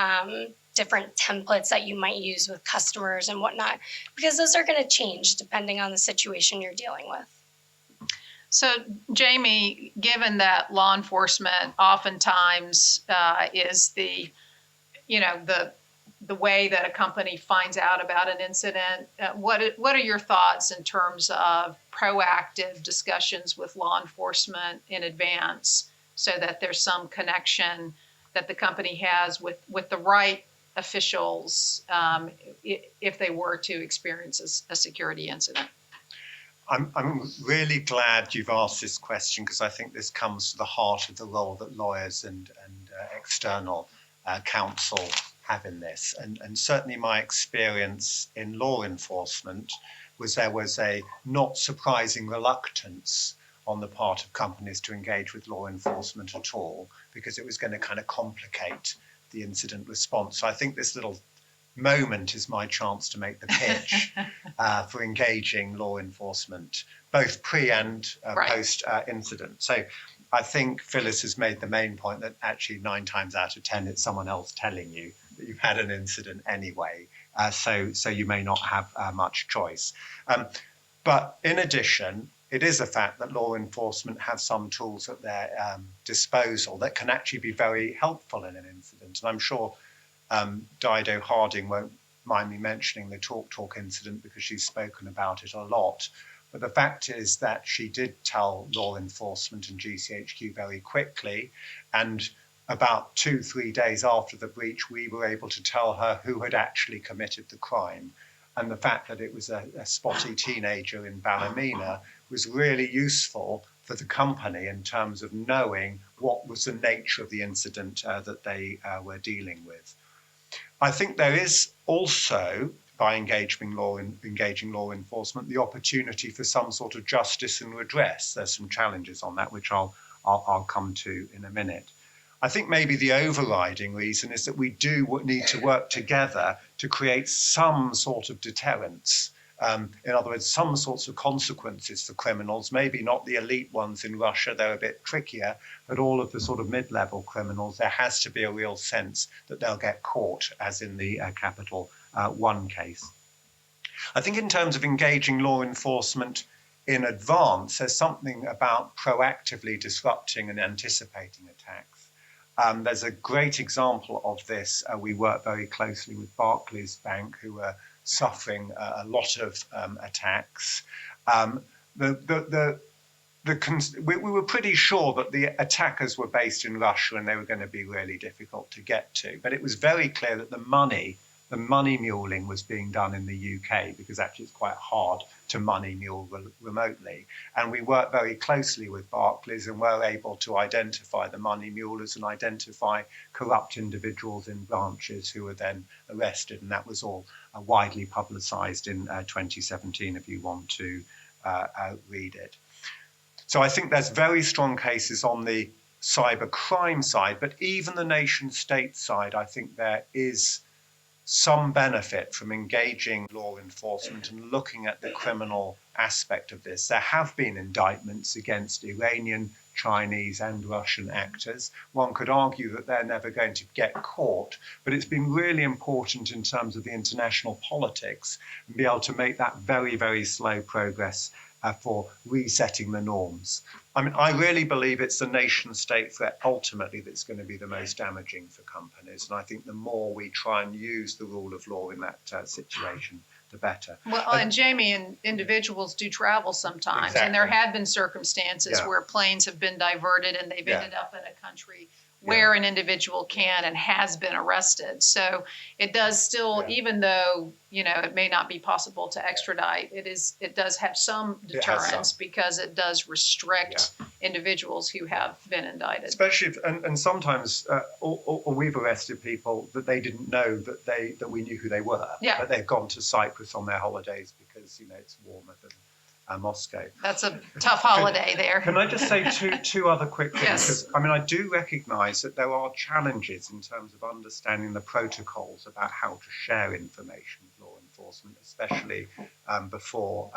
different templates that you might use with customers and whatnot, because those are going to change depending on the situation you're dealing with. So, Jamie, given that law enforcement oftentimes is the way that a company finds out about an incident, what are your thoughts in terms of proactive discussions with law enforcement in advance so that there's some connection that the company has with the right officials if they were to experience a security incident? I'm really glad you've asked this question, because I think this comes to the heart of the role that lawyers and external counsel have in this. And certainly my experience in law enforcement was there was a not surprising reluctance on the part of companies to engage with law enforcement at all, because it was going to kind of complicate the incident response. So I think this little moment is my chance to make the pitch for engaging law enforcement, both pre and post incident. So I think Phyllis has made the main point that actually 9 times out of 10 it's someone else telling you that you've had an incident anyway. So you may not have much choice. But in addition, it is a fact that law enforcement have some tools at their disposal that can actually be very helpful in an incident. And I'm sure Dido Harding won't mind me mentioning the Talk incident because she's spoken about it a lot. But the fact is that she did tell law enforcement and GCHQ very quickly. And about 2-3 days after the breach, we were able to tell her who had actually committed the crime. And the fact that it was a spotty teenager in Ballymena was really useful for the company in terms of knowing what was the nature of the incident that they were dealing with. I think there is also, by engaging law enforcement, the opportunity for some sort of justice and redress. There's some challenges on that, which I'll come to in a minute. I think maybe the overriding reason is that we do need to work together to create some sort of deterrence. In other words, some sorts of consequences for criminals, maybe not the elite ones in Russia, they're a bit trickier, but all of the sort of mid-level criminals, there has to be a real sense that they'll get caught, as in the Capital One case. I think in terms of engaging law enforcement in advance, there's something about proactively disrupting and anticipating attacks. There's a great example of this. We work very closely with Barclays Bank, who are suffering a lot of attacks. We were pretty sure that the attackers were based in Russia and they were going to be really difficult to get to. But it was very clear that the money muling was being done in the UK, because actually it's quite hard to money mule remotely. And we worked very closely with Barclays and were able to identify the money mulers and identify corrupt individuals in branches who were then arrested. And that was all widely publicised in 2017, if you want to read it. So I think there's very strong cases on the cyber crime side, but even the nation state side, I think there is some benefit from engaging law enforcement and looking at the criminal aspect of this. There have been indictments against Iranian, Chinese and Russian actors. One could argue that they're never going to get caught, but it's been really important in terms of the international politics and be able to make that very, very slow progress for resetting the norms. I mean, I really believe it's the nation state threat ultimately that's going to be the most damaging for companies. And I think the more we try and use the rule of law in that situation, the better. Well, and Jamie, and individuals do travel sometimes. Exactly. And there have been circumstances Yeah. where planes have been diverted and they've Yeah. ended up in a country where an individual can and has been arrested. So it does still, even though, it may not be possible to extradite, it does have some deterrence because it does restrict individuals who have been indicted. Especially if, and sometimes or we've arrested people that they didn't know that we knew who they were. Yeah. But they've gone to Cyprus on their holidays because it's warmer than Moscow. That's a tough holiday there. Can I just say two other quick things? Yes. Because, I do recognise that there are challenges in terms of understanding the protocols about how to share information with law enforcement, especially before,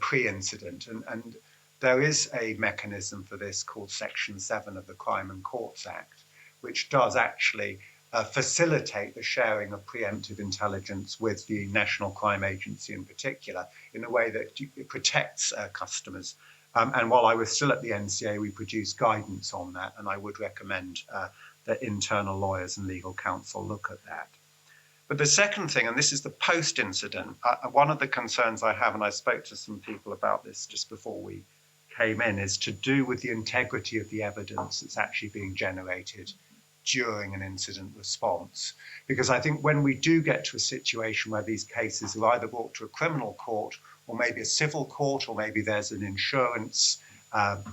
pre-incident. And there is a mechanism for this called Section 7 of the Crime and Courts Act, which does actually facilitate the sharing of preemptive intelligence with the National Crime Agency in particular, in a way that it protects customers. And while I was still at the NCA, we produced guidance on that, and I would recommend that internal lawyers and legal counsel look at that. But the second thing, and this is the post-incident, one of the concerns I have, and I spoke to some people about this just before we came in, is to do with the integrity of the evidence that's actually being generated during an incident response. Because I think when we do get to a situation where these cases are either brought to a criminal court or maybe a civil court, or maybe there's an insurance,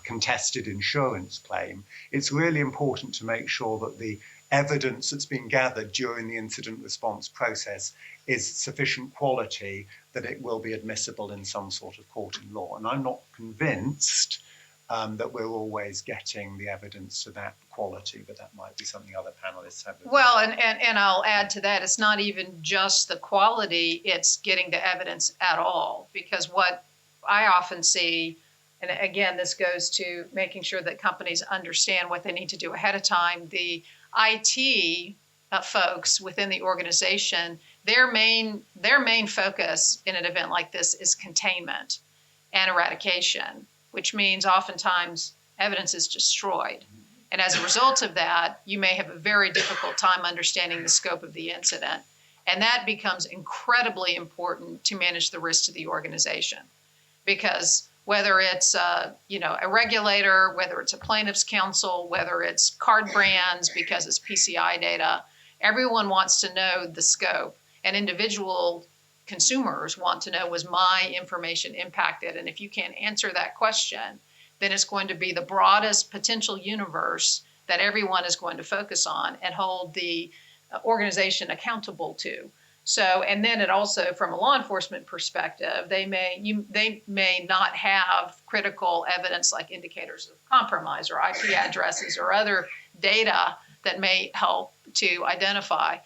contested insurance claim, it's really important to make sure that the evidence that's been gathered during the incident response process is sufficient quality that it will be admissible in some sort of court in law. And I'm not convinced that we're always getting the evidence to that quality, but that might be something other panelists have. Well, and I'll add to that, it's not even just the quality, it's getting the evidence at all. Because what I often see, and again, this goes to making sure that companies understand what they need to do ahead of time. The IT folks within the organization, their main focus in an event like this is containment and eradication, which means oftentimes evidence is destroyed. And as a result of that, you may have a very difficult time understanding the scope of the incident. And that becomes incredibly important to manage the risk to the organization. Because whether it's a regulator, whether it's a plaintiff's counsel, whether it's card brands because it's PCI data, everyone wants to know the scope. And individual consumers want to know, was my information impacted? And if you can't answer that question, then it's going to be the broadest potential universe that everyone is going to focus on and hold the organization accountable to. So, and then it also, from a law enforcement perspective, they may not have critical evidence like indicators of compromise or IP addresses or other data that may help to identify.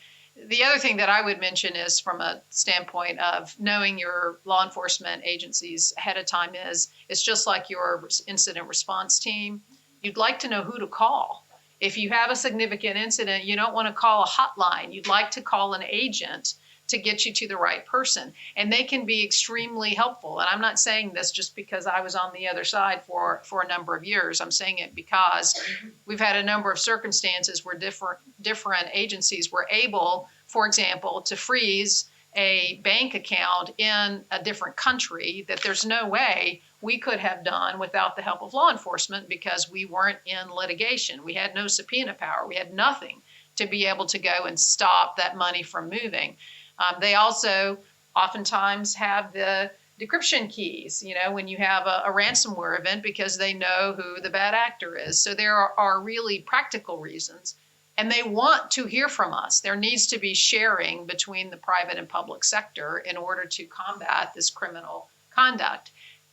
The other thing that I would mention is, from a standpoint of knowing your law enforcement agencies ahead of time, is it's just like your incident response team. You'd like to know who to call. If you have a significant incident, you don't want to call a hotline. You'd like to call an agent to get you to the right person. And they can be extremely helpful. And I'm not saying this just because I was on the other side for a number of years. I'm saying it because we've had a number of circumstances where different agencies were able, for example, to freeze a bank account in a different country that there's no way we could have done without the help of law enforcement, because we weren't in litigation. We had no subpoena power. We had nothing to be able to go and stop that money from moving. They also oftentimes have the decryption keys, when you have a ransomware event, because they know who the bad actor is. So there are really practical reasons, and they want to hear from us. There needs to be sharing between the private and public sector in order to combat this criminal conduct.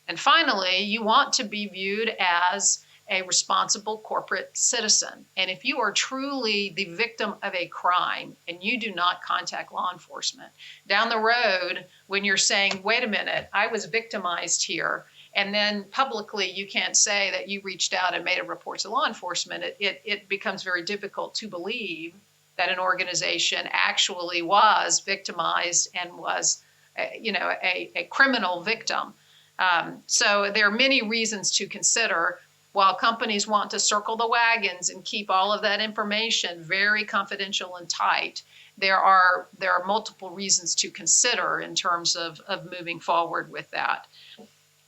And finally, you want to be viewed as a responsible corporate citizen. And if you are truly the victim of a crime and you do not contact law enforcement, down the road, when you're saying, wait a minute, I was victimized here, and then publicly you can't say that you reached out and made a report to law enforcement, it becomes very difficult to believe that an organization actually was victimized and was a criminal victim. So there are many reasons to consider. While companies want to circle the wagons and keep all of that information very confidential and tight, there are multiple reasons to consider in terms of moving forward with that.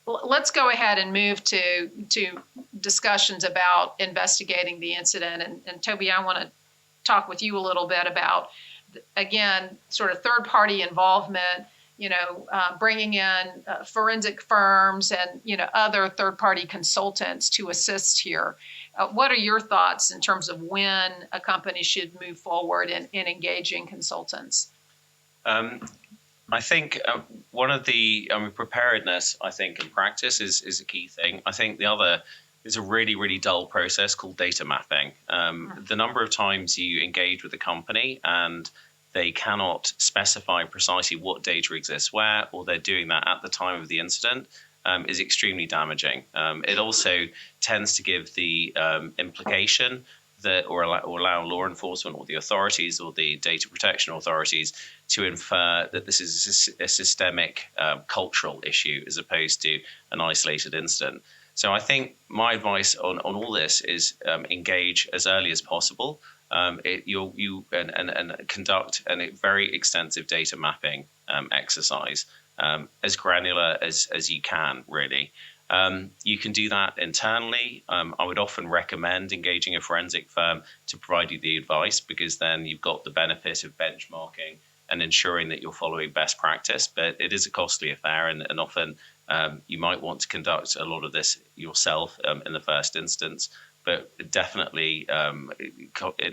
Let's go ahead and move to discussions about investigating the incident. And Toby, I want to talk with you a little bit about, again, sort of third-party involvement, bringing in forensic firms and, other third-party consultants to assist here. What are your thoughts in terms of when a company should move forward in engaging consultants? I think one of the preparedness, I think, in practice is a key thing. I think the other is a really, really dull process called data mapping. The number of times you engage with a company and they cannot specify precisely what data exists where, or they're doing that at the time of the incident, is extremely damaging. It also tends to give the implication that, or allow law enforcement or the authorities or the data protection authorities to infer that this is a systemic cultural issue as opposed to an isolated incident. So I think my advice on all this is engage as early as possible. And conduct a very extensive data mapping exercise, as granular as you can, really. You can do that internally. I would often recommend engaging a forensic firm to provide you the advice, because then you've got the benefit of benchmarking and ensuring that you're following best practice. But it is a costly affair, and often you might want to conduct a lot of this yourself in the first instance, but definitely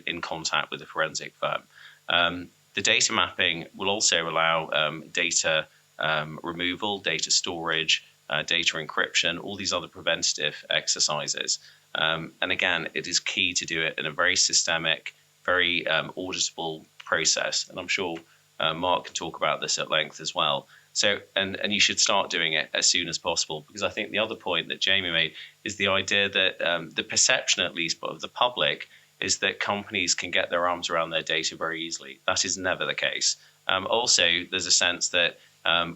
in contact with a forensic firm. The data mapping will also allow data removal, data storage, data encryption, all these other preventative exercises. And again, it is key to do it in a very systemic, very auditable process. And I'm sure Mark can talk about this at length as well. So, and you should start doing it as soon as possible, because I think the other point that Jamie made is the idea that the perception, at least of the public, is that companies can get their arms around their data very easily. That is never the case. Also, there's a sense that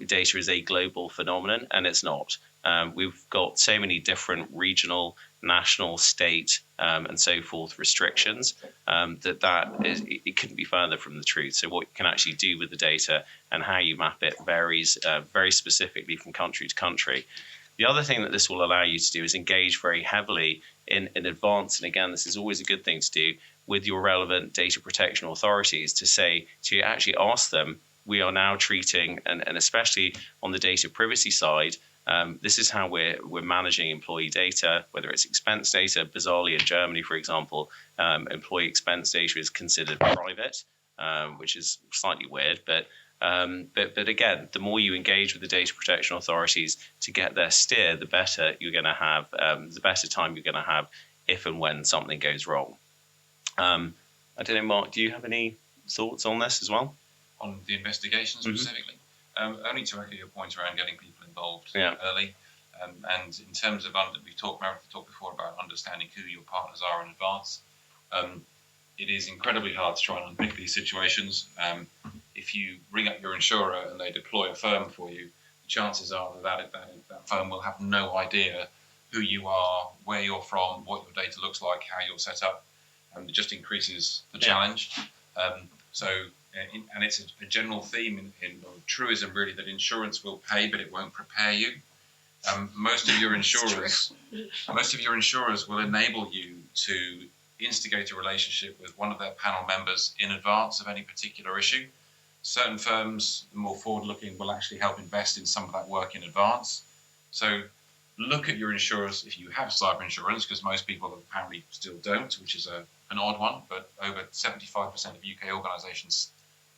data is a global phenomenon, and it's not. We've got so many different regional, national, state, and so forth restrictions it couldn't be further from the truth. So what you can actually do with the data and how you map it varies very specifically from country to country. The other thing that this will allow you to do is engage very heavily in advance, and again, this is always a good thing to do, with your relevant data protection authorities to actually ask them, we are now treating, and especially on the data privacy side, this is how we're managing employee data, whether it's expense data. Bizarrely, in Germany, for example, employee expense data is considered private, which is slightly weird. But again, the more you engage with the data protection authorities to get their steer, the better you're going to have, the better time you're going to have if and when something goes wrong. I don't know, Mark, do you have any thoughts on this as well? On the investigation specifically? Only to echo your point around getting people involved early. And in terms of, Meredith talked before about understanding who your partners are in advance. It is incredibly hard to try and unpick these situations. If you ring up your insurer and they deploy a firm for you, the chances are that firm will have no idea who you are, where you're from, what your data looks like, how you're set up. It just increases the challenge. And it's a general theme in truism, really, that insurance will pay, but it won't prepare you. Most of your insurers will enable you to instigate a relationship with one of their panel members in advance of any particular issue. Certain firms, the more forward-looking, will actually help invest in some of that work in advance. So look at your insurers if you have cyber insurance, because most people apparently still don't, which is an odd one, but over 75% of UK organisations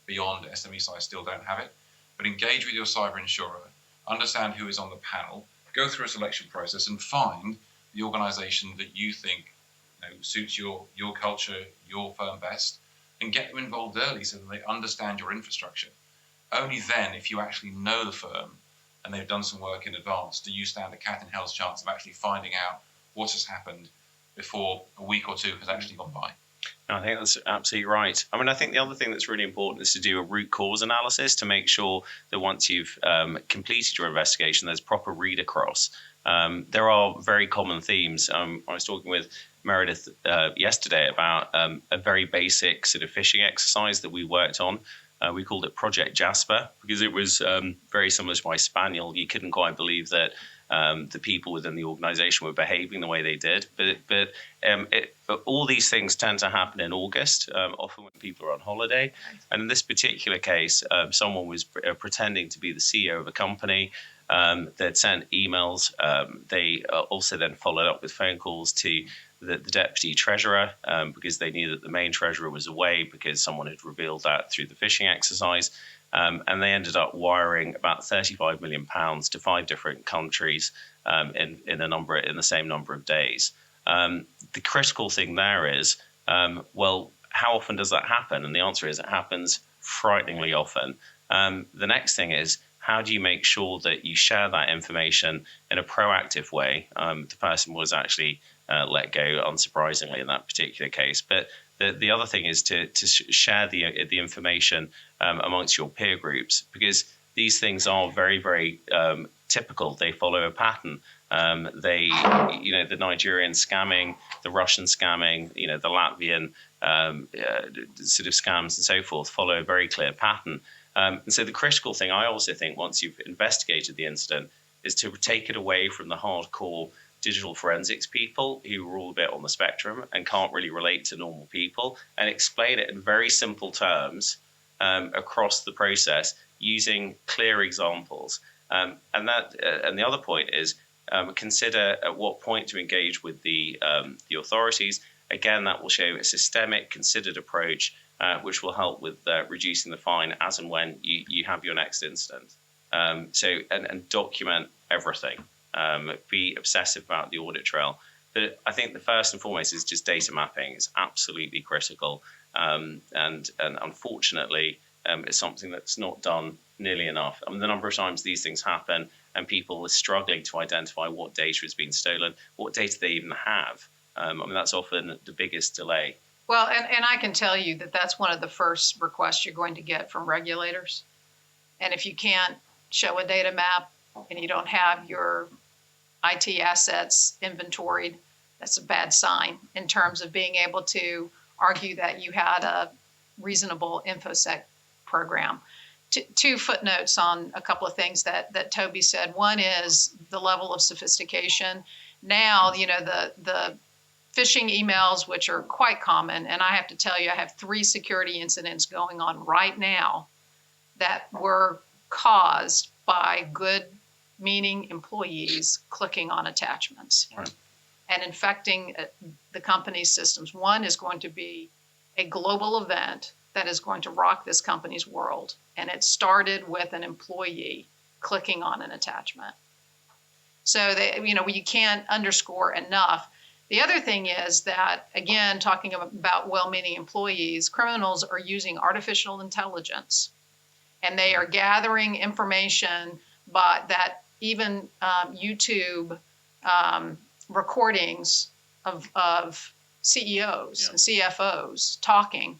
beyond SME size still don't have it. But engage with your cyber insurer, understand who is on the panel, go through a selection process and find the organisation that you think suits your culture, your firm best, and get them involved early so that they understand your infrastructure. Only then, if you actually know the firm and they've done some work in advance, do you stand a cat in hell's chance of actually finding out what has happened before a week or two has actually gone by. I think that's absolutely right. I mean, I think the other thing that's really important is to do a root cause analysis to make sure that once you've completed your investigation, there's proper read across. There are very common themes. I was talking with Meredith yesterday about a very basic sort of phishing exercise that we worked on. We called it Project Jasper because it was very similar to my Spaniel. You couldn't quite believe that the people within the organization were behaving the way they did. But all these things tend to happen in August, often when people are on holiday. And in this particular case, someone was pretending to be the CEO of a company. They'd sent emails. They also then followed up with phone calls to the deputy treasurer because they knew that the main treasurer was away because someone had revealed that through the phishing exercise. And they ended up wiring about £35 million to 5 different countries in the same number of days. The critical thing there is, well, how often does that happen? And the answer is it happens frighteningly often. The next thing is, how do you make sure that you share that information in a proactive way? The person was actually let go, unsurprisingly, in that particular case. But the other thing is to share the information amongst your peer groups, because these things are very, very typical. They follow a pattern. The Nigerian scamming, the Russian scamming, the Latvian sort of scams and so forth follow a very clear pattern. And so the critical thing, I also think, once you've investigated the incident, is to take it away from the hardcore digital forensics people who are all a bit on the spectrum and can't really relate to normal people, and explain it in very simple terms across the process using clear examples. And the other point is consider at what point to engage with the authorities. Again, that will show a systemic, considered approach, which will help with reducing the fine as and when you have your next incident. And document everything. Be obsessive about the audit trail. But I think the first and foremost is just data mapping. It's absolutely critical. And unfortunately, it's something that's not done nearly enough. I mean, the number of times these things happen and people are struggling to identify what data has been stolen, what data they even have. I mean, that's often the biggest delay. Well, and I can tell you that that's one of the first requests you're going to get from regulators. And if you can't show a data map and you don't have your IT assets inventoried, that's a bad sign in terms of being able to argue that you had a reasonable InfoSec program. Two footnotes on a couple of things that Toby said. One is the level of sophistication. Now, the phishing emails, which are quite common, and I have to tell you, I have 3 security incidents going on right now that were caused by good-meaning employees clicking on attachments and infecting the company's systems. One is going to be a global event that is going to rock this company's world, and it started with an employee clicking on an attachment. So you can't underscore enough. The other thing is that, again, talking about well-meaning employees, criminals are using artificial intelligence, and they are gathering information that even YouTube recordings of CEOs and CFOs talking,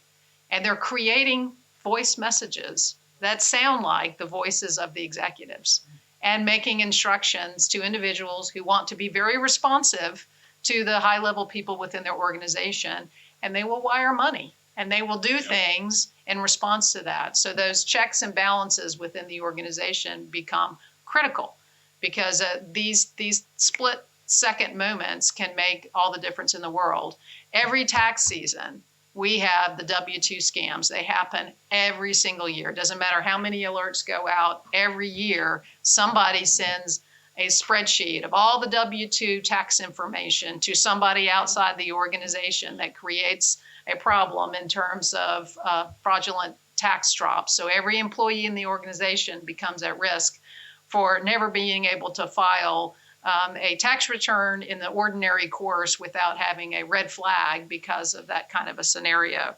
and they're creating voice messages that sound like the voices of the executives and making instructions to individuals who want to be very responsive to the high-level people within their organization, and they will wire money and they will do things in response to that. So those checks and balances within the organization become critical, because these split-second moments can make all the difference in the world. Every tax season, we have the W-2 scams. They happen every single year. It doesn't matter how many alerts go out. Every year, somebody sends a spreadsheet of all the W-2 tax information to somebody outside the organization that creates a problem in terms of fraudulent tax drops. So every employee in the organization becomes at risk for never being able to file a tax return in the ordinary course without having a red flag because of that kind of a scenario.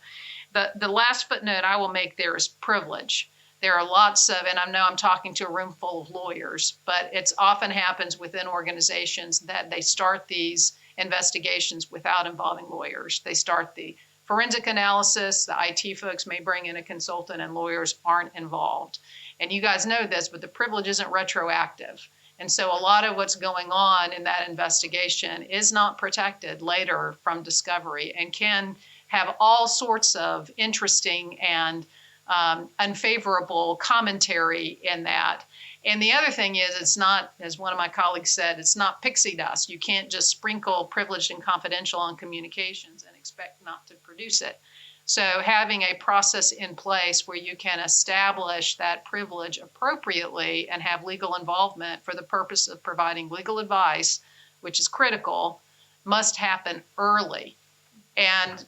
The last footnote I will make there is privilege. There are lots of, and I know I'm talking to a room full of lawyers, but it often happens within organizations that they start these investigations without involving lawyers. They start the forensic analysis, the IT folks may bring in a consultant, and lawyers aren't involved. And you guys know this, but the privilege isn't retroactive. And so a lot of what's going on in that investigation is not protected later from discovery and can have all sorts of interesting and unfavorable commentary in that. And the other thing is, it's not, as one of my colleagues said, it's not pixie dust. You can't just sprinkle privileged and confidential on communications and expect not to produce it. So having a process in place where you can establish that privilege appropriately and have legal involvement for the purpose of providing legal advice, which is critical, must happen early. And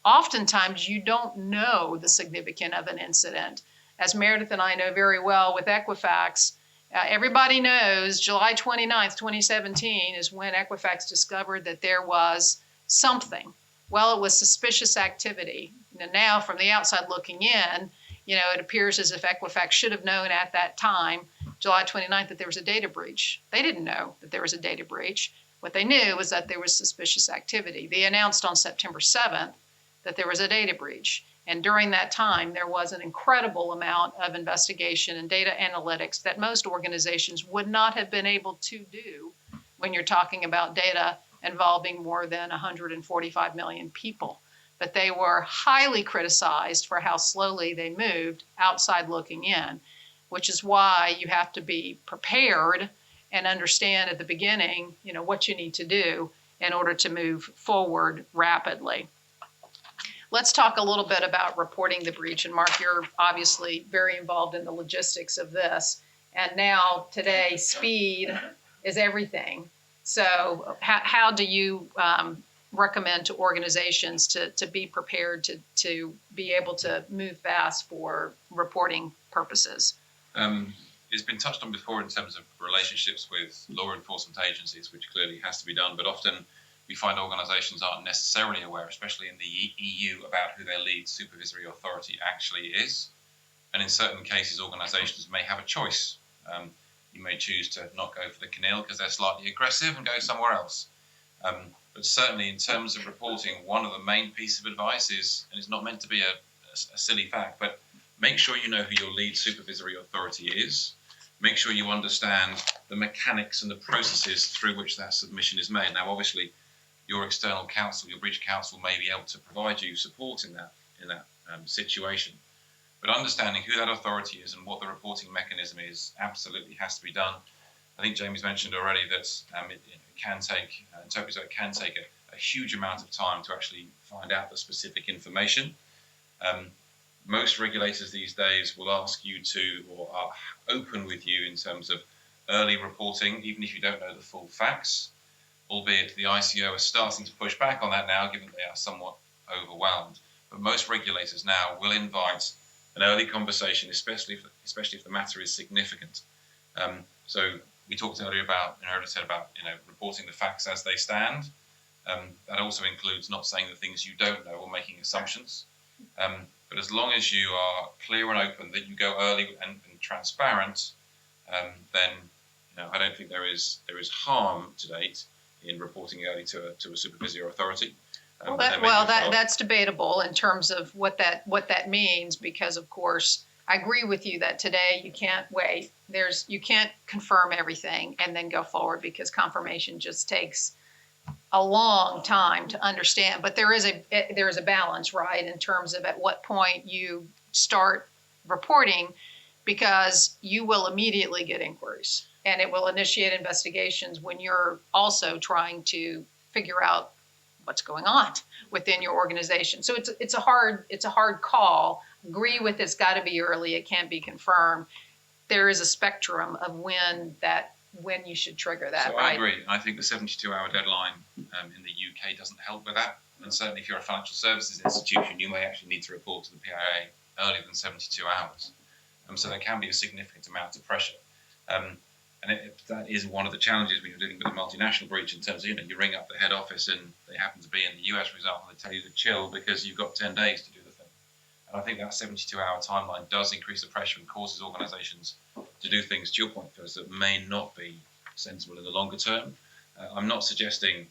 oftentimes you don't know the significance of an incident. As Meredith and I know very well with Equifax, everybody knows July 29th, 2017 is when Equifax discovered that there was something. Well, it was suspicious activity. And now from the outside looking in, it appears as if Equifax should have known at that time, July 29th, that there was a data breach. They didn't know that there was a data breach. What they knew was that there was suspicious activity. They announced on September 7th that there was a data breach. And during that time, there was an incredible amount of investigation and data analytics that most organizations would not have been able to do when you're talking about data involving more than 145 million people. But they were highly criticized for how slowly they moved outside looking in, which is why you have to be prepared and understand at the beginning, what you need to do in order to move forward rapidly. Let's talk a little bit about reporting the breach. And Mark, you're obviously very involved in the logistics of this. And now today, speed is everything. So how do you recommend to organizations to be prepared to be able to move fast for reporting purposes? It's been touched on before in terms of relationships with law enforcement agencies, which clearly has to be done, but often we find organizations aren't necessarily aware, especially in the EU, about who their lead supervisory authority actually is. And in certain cases, organizations may have a choice. You may choose to not go for the CNIL because they're slightly aggressive and go somewhere else. But certainly in terms of reporting, one of the main pieces of advice is, and it's not meant to be a silly fact, but make sure you know who your lead supervisory authority is. Make sure you understand the mechanics and the processes through which that submission is made. Now, obviously, your external counsel, your breach counsel, may be able to provide you support in that situation. But understanding who that authority is and what the reporting mechanism is absolutely has to be done. I think Jamie's mentioned already that it can take, and Toby said it can take a huge amount of time to actually find out the specific information. Most regulators these days will ask you to, or are open with you in terms of early reporting, even if you don't know the full facts, albeit the ICO is starting to push back on that now, given they are somewhat overwhelmed. But most regulators now will invite an early conversation, especially if the matter is significant. So we talked earlier about, Meredith said about, reporting the facts as they stand. That also includes not saying the things you don't know or making assumptions. But as long as you are clear and open, that you go early and transparent, then I don't think there is harm to date in reporting early to a supervisory authority. That's debatable in terms of what that means, because of course I agree with you that today you can't wait. You can't confirm everything and then go forward, because confirmation just takes a long time to understand. But there is a balance, right, in terms of at what point you start reporting, because you will immediately get inquiries and it will initiate investigations when you're also trying to figure out what's going on within your organization. So it's a hard call. Agree with it's got to be early. It can't be confirmed. There is a spectrum of when you should trigger that. So right? I agree. I think the 72-hour deadline in the UK doesn't help with that. And certainly if you're a financial services institution, you may actually need to report to the PIA earlier than 72 hours. So there can be a significant amount of pressure. And that is one of the challenges when you're dealing with a multinational breach, in terms of, you ring up the head office and they happen to be in the US, for example, and they tell you to chill because you've got 10 days to do the thing. And I think that 72-hour timeline does increase the pressure and causes organizations to do things, to your point, Phyllis, that may not be sensible in the longer term. I'm not suggesting,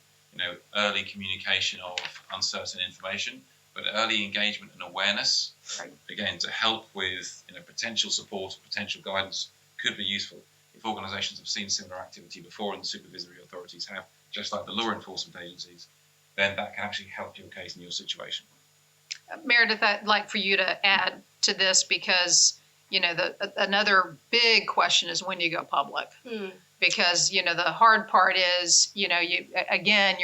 early communication of uncertain information, but early engagement and awareness, Right. Again, to help with, potential support, potential guidance could be useful. If organizations have seen similar activity before and the supervisory authorities have, just like the law enforcement agencies, then that can actually help your case in your situation. Meredith, I'd like for you to add to this, because another big question is when you go public. Because the hard part is you're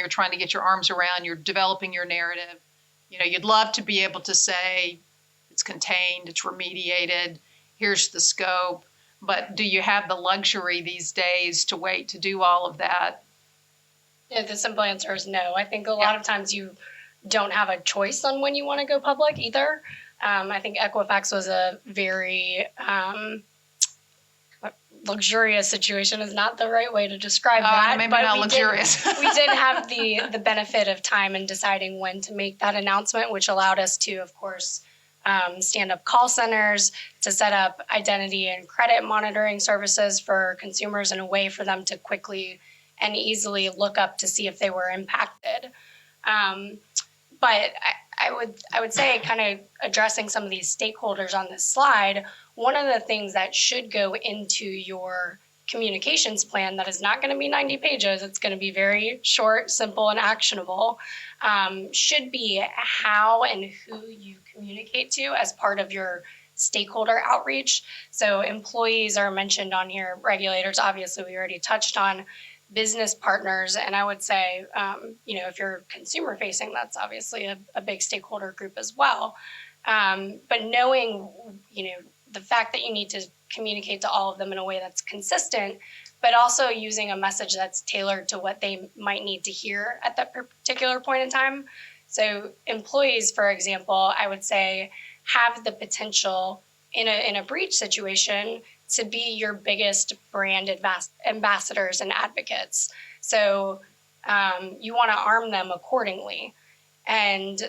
trying to get your arms around, you're developing your narrative. You'd love to be able to say it's contained, it's remediated, here's the scope. But do you have the luxury these days to wait to do all of that? Yeah, the simple answer is no. I think a lot of times you don't have a choice on when you want to go public either. I think Equifax was a very luxurious situation, is not the right way to describe that. Maybe but not luxurious. We did have the benefit of time in deciding when to make that announcement, which allowed us to, of course, stand up call centers, to set up identity and credit monitoring services for consumers in a way for them to quickly and easily look up to see if they were impacted. But I would say, kind of addressing some of these stakeholders on this slide, one of the things that should go into your communications plan that is not going to be 90 pages, it's going to be very short, simple, and actionable, should be how and who you communicate to as part of your stakeholder outreach. So employees are mentioned on here, regulators, obviously we already touched on, business partners, and I would say, if you're consumer facing, that's obviously a big stakeholder group as well. But knowing, the fact that you need to communicate to all of them in a way that's consistent, but also using a message that's tailored to what they might need to hear at that particular point in time. So employees, for example, I would say have the potential in a breach situation to be your biggest brand ambassadors and advocates. So you want to arm them accordingly. And,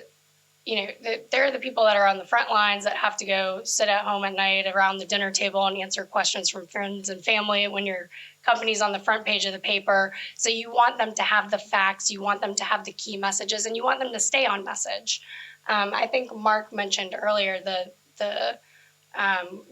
they're the people that are on the front lines that have to go sit at home at night around the dinner table and answer questions from friends and family when your company's on the front page of the paper. So you want them to have the facts, you want them to have the key messages, and you want them to stay on message. I think Mark mentioned earlier the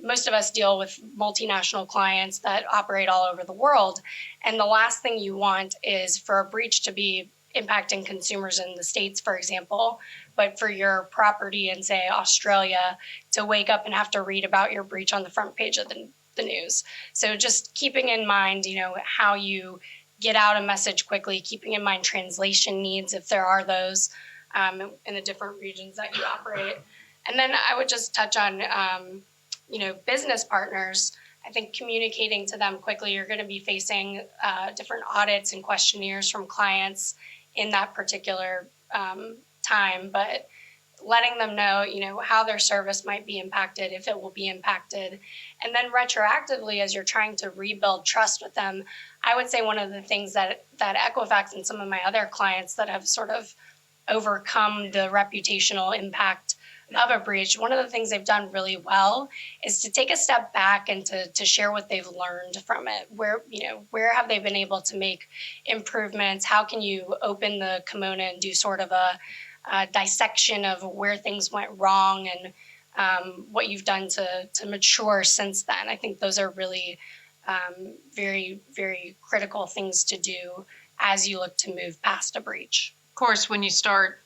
most of us deal with multinational clients that operate all over the world. And the last thing you want is for a breach to be impacting consumers in the States, for example, but for your property in, say, Australia to wake up and have to read about your breach on the front page of the news. So just keeping in mind, how you get out a message quickly, keeping in mind translation needs, if there are those in the different regions that you operate. And then I would just touch on, business partners. I think communicating to them quickly, you're going to be facing different audits and questionnaires from clients in that particular time, but letting them know, how their service might be impacted, if it will be impacted. And then retroactively, as you're trying to rebuild trust with them, I would say one of the things that Equifax and some of my other clients that have sort of overcome the reputational impact of a breach, one of the things they've done really well is to take a step back and to share what they've learned from it. Where have they been able to make improvements? How can you open the kimono and do sort of a dissection of where things went wrong and what you've done to mature since then? I think those are really very, very critical things to do as you look to move past a breach. Of course, when you start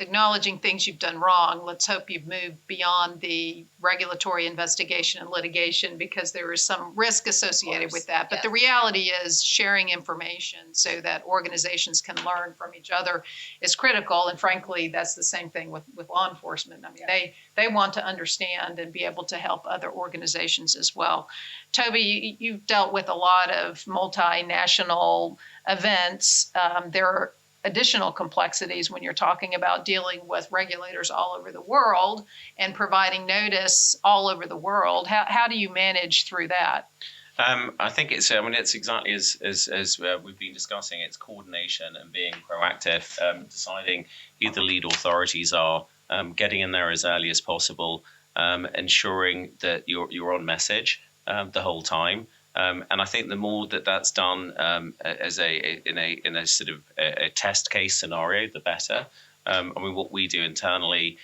acknowledging things you've done wrong, let's hope you've moved beyond the regulatory investigation and litigation, because there is some risk associated with that. But the reality is sharing information so that organizations can learn from each other is critical. And frankly, that's the same thing with law enforcement. I mean, they want to understand and be able to help other organizations as well. Toby, you've dealt with a lot of multinational events. There are additional complexities when you're talking about dealing with regulators all over the world and providing notice all over the world. How do you manage through that? I think it's exactly as we've been discussing. It's coordination and being proactive, deciding who the lead authorities are, getting in there as early as possible, ensuring that you're on message the whole time. And I think the more that's done in a sort of a test case scenario, the better. What we do internally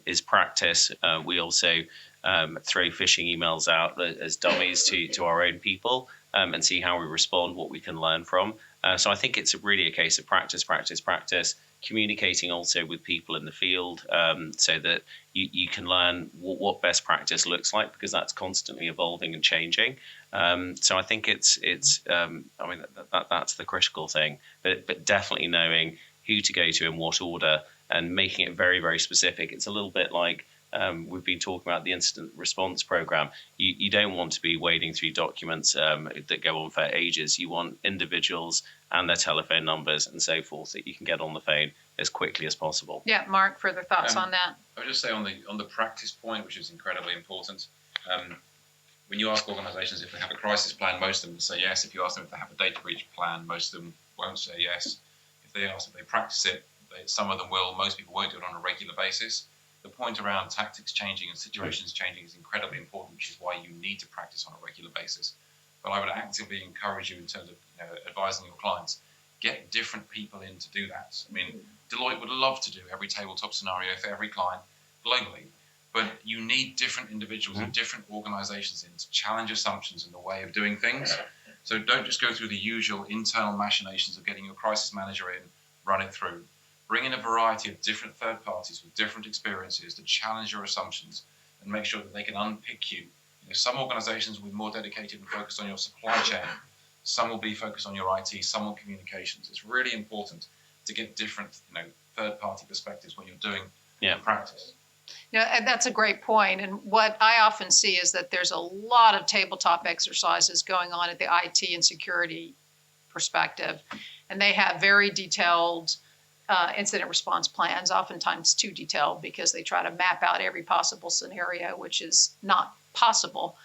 is practice. We also throw phishing emails out as dummies to our own people and see how we respond, what we can learn from. So I think it's really a case of practice, communicating also with people in the field so that you can learn what best practice looks like, because that's constantly evolving and changing. So I think it's that's the critical thing, but definitely knowing who to go to in what order and making it very, very specific. It's a little bit like we've been talking about the incident response program. You don't want to be wading through documents that go on for ages. You want individuals and their telephone numbers and so forth that you can get on the phone as quickly as possible. Yeah, Mark, further thoughts on that? I would just say on the practice point, which is incredibly important. When you ask organisations if they have a crisis plan, most of them will say yes. If you ask them if they have a data breach plan, most of them won't say yes. If they ask if they practice it, some of them will. Most people won't do it on a regular basis. The point around tactics changing and situations changing is incredibly important, which is why you need to practice on a regular basis. But I would actively encourage you in terms of advising your clients, get different people in to do that. I mean, Deloitte would love to do every tabletop scenario for every client globally, but you need different individuals and different organizations in to challenge assumptions in the way of doing things. So don't just go through the usual internal machinations of getting your crisis manager in, run it through. Bring in a variety of different third parties with different experiences to challenge your assumptions and make sure that they can unpick you. Some organizations will be more dedicated and focused on your supply chain. Some will be focused on your IT, some on communications. It's really important to get different, third-party perspectives when you're doing practice. Yeah, and that's a great point. And what I often see is that there's a lot of tabletop exercises going on at the IT and security perspective, and they have very detailed incident response plans, oftentimes too detailed because they try to map out every possible scenario, which is not possible.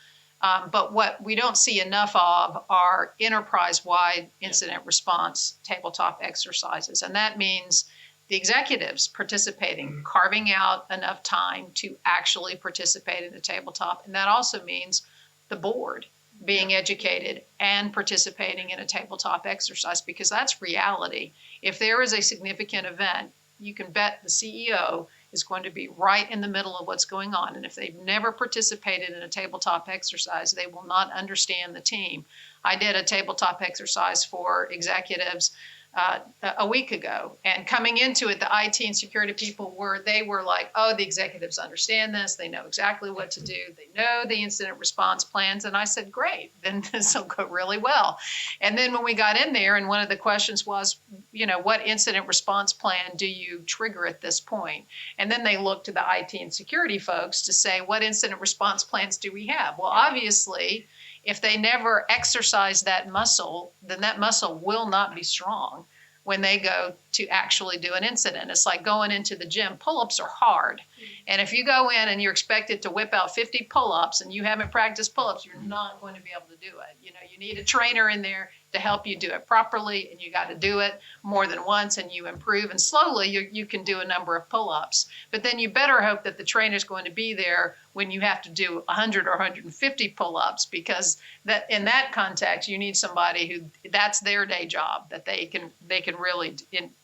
But what we don't see enough of are enterprise-wide incident response tabletop exercises. And that means the executives participating, carving out enough time to actually participate in the tabletop. And that also means the board being educated and participating in a tabletop exercise, because that's reality. If there is a significant event, you can bet the CEO is going to be right in the middle of what's going on. And if they've never participated in a tabletop exercise, they will not understand the team. I did a tabletop exercise for executives a week ago, and coming into it, the IT and security people were like, oh, the executives understand this. They know exactly what to do. They know the incident response plans. And I said, great, then this will go really well. And then when we got in there, and one of the questions was, what incident response plan do you trigger at this point? And then they looked to the IT and security folks to say, what incident response plans do we have? Well, obviously, if they never exercise that muscle, then that muscle will not be strong when they go to actually do an incident. It's like going into the gym. Pull-ups are hard. And if you go in and you're expected to whip out 50 pull-ups and you haven't practiced pull-ups, you're not going to be able to do it. You need a trainer in there to help you do it properly, and you got to do it more than once, and you improve. And slowly you can do a number of pull-ups. But then you better hope that the trainer is going to be there when you have to do 100 or 150 pull-ups, because that in that context, you need somebody who that's their day job, that they can really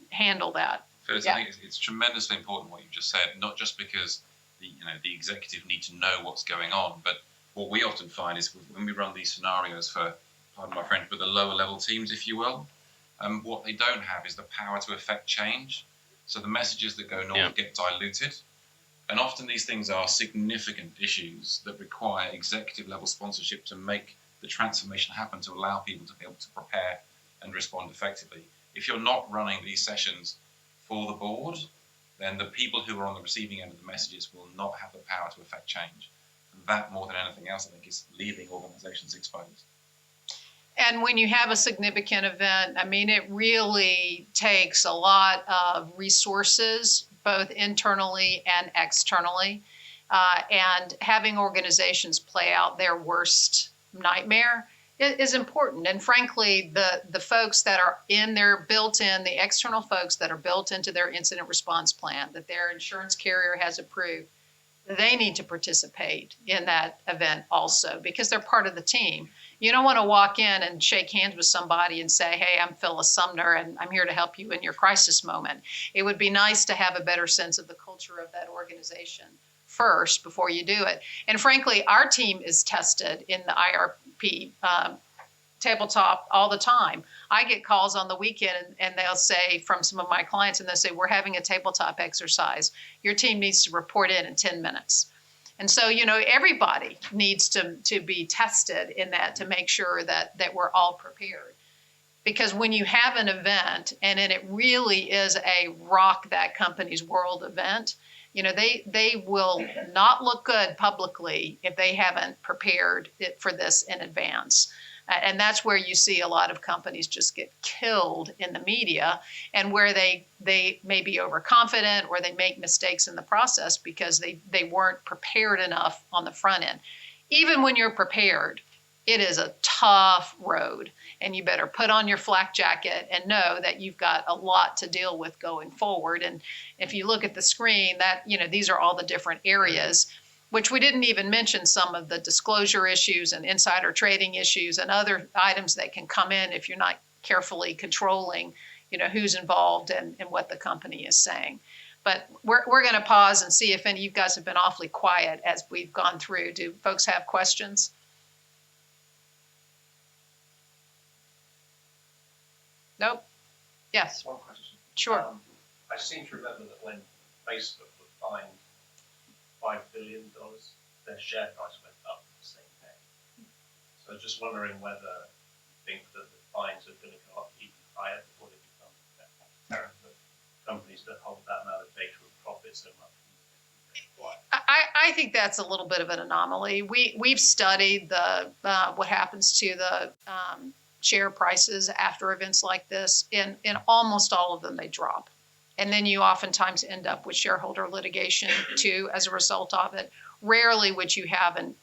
handle that. Phyllis, I think it's tremendously important what you've just said, not just because the executive need to know what's going on, but what we often find is when we run these scenarios for, pardon my French, but the lower level teams, if you will, what they don't have is the power to affect change. So the messages that go north get diluted. And often these things are significant issues that require executive level sponsorship to make the transformation happen, to allow people to be able to prepare and respond effectively. If you're not running these sessions for the board, then the people who are on the receiving end of the messages will not have the power to affect change. And that, more than anything else, I think, is leaving organizations exposed. And when you have a significant event, it really takes a lot of resources, both internally and externally. And having organizations play out their worst nightmare is important. And frankly, the folks that are the external folks that are built into their incident response plan that their insurance carrier has approved, they need to participate in that event also, because they're part of the team. You don't want to walk in and shake hands with somebody and say, hey, I'm Phyllis Sumner, and I'm here to help you in your crisis moment. It would be nice to have a better sense of the culture of that organization first before you do it. And frankly, our team is tested in the IRP tabletop all the time. I get calls on the weekend and they'll say from some of my clients, and they'll say, we're having a tabletop exercise. Your team needs to report in 10 minutes. And so, everybody needs to be tested in that to make sure that we're all prepared. Because when you have an event, and then it really is a rock that company's world event, they will not look good publicly if they haven't prepared for this in advance. And that's where you see a lot of companies just get killed in the media, and where they may be overconfident or they make mistakes in the process because they weren't prepared enough on the front end. Even when you're prepared, it is a tough road, and you better put on your flak jacket and know that you've got a lot to deal with going forward. And if you look at the screen, that these are all the different areas, which we didn't even mention some of the disclosure issues and insider trading issues and other items that can come in if you're not carefully controlling, who's involved and what the company is saying. But we're going to pause and see if any of you guys have been awfully quiet as we've gone through. Do folks have questions? Nope. Yes. One question. Sure. I seem to remember that when Facebook were fined $5 billion their share price went up the same day. So I was just wondering whether you think that the fines are going to go up even higher before they become apparent that companies that hold that amount of data and profit so much. I think that's a little bit of an anomaly. We've studied the what happens to the share prices after events like this. In almost all of them, they drop. And then you oftentimes end up with shareholder litigation too as a result of it. Rarely would you have an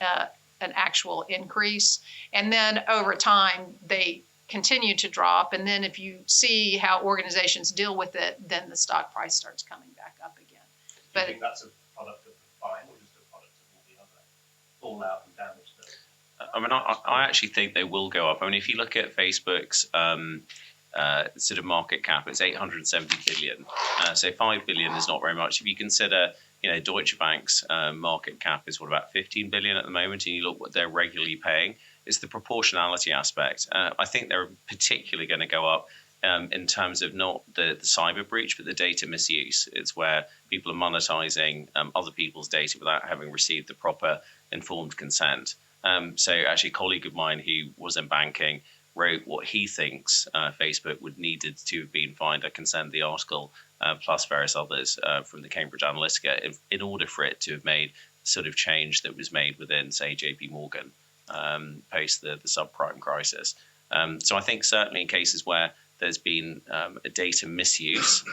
actual increase. And then over time, they continue to drop. And then if you see how organizations deal with it, then the stock price starts coming back up again. Do you think that's a product of the fine or just a product of all the other fallout and damage that? I mean, I actually think they will go up. I mean, if you look at Facebook's sort of market cap, it's 870 billion. So 5 billion is not very much. If you consider, Deutsche Bank's market cap is about 15 billion at the moment, and you look what they're regularly paying, it's the proportionality aspect. I think they're particularly going to go up in terms of not the cyber breach, but the data misuse. It's where people are monetizing other people's data without having received the proper informed consent. So actually a colleague of mine who was in banking wrote what he thinks Facebook would needed to have been fined. I can send the article plus various others from the Cambridge Analytica in order for it to have made the sort of change that was made within, say, JP Morgan post the subprime crisis. So I think certainly in cases where there's been a data misuse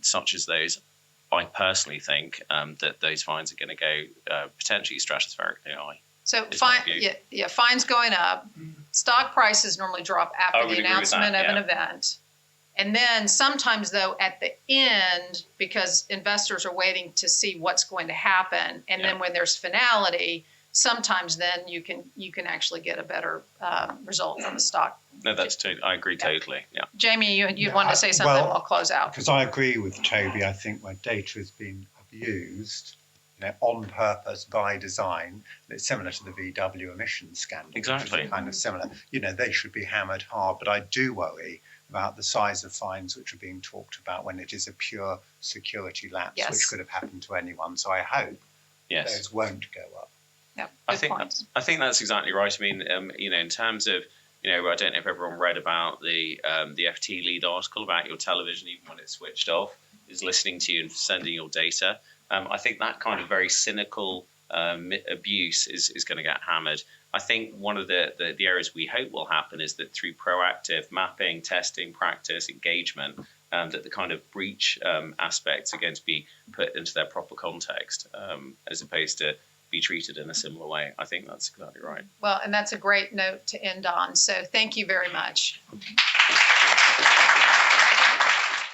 such as those, I personally think that those fines are going to go potentially stratospherically high. So fines going up. Stock prices normally drop after the announcement of an event. And then sometimes, though, at the end, because investors are waiting to see what's going to happen, and then when there's finality, sometimes then you can actually get a better result from the stock. No, I agree totally. Yeah. Jamie, you'd want to say something. We'll close out. Because I agree with Toby. I think where data has been abused, on purpose by design, it's similar to the VW emissions scandal. Exactly. Which is kind of similar. They should be hammered hard, but I do worry about the size of fines which are being talked about when it is a pure security lapse, which could have happened to anyone. So I hope those won't go up. Yep, I think that's exactly right. I mean, in terms of, I don't know if everyone read about the FT lead article about your television, even when it's switched off, is listening to you and sending your data. I think that kind of very cynical abuse is going to get hammered. I think one of the areas we hope will happen is that through proactive mapping, testing, practice, engagement, that the kind of breach aspects are going to be put into their proper context as opposed to be treated in a similar way. I think that's exactly right. Well, and that's a great note to end on. So thank you very much.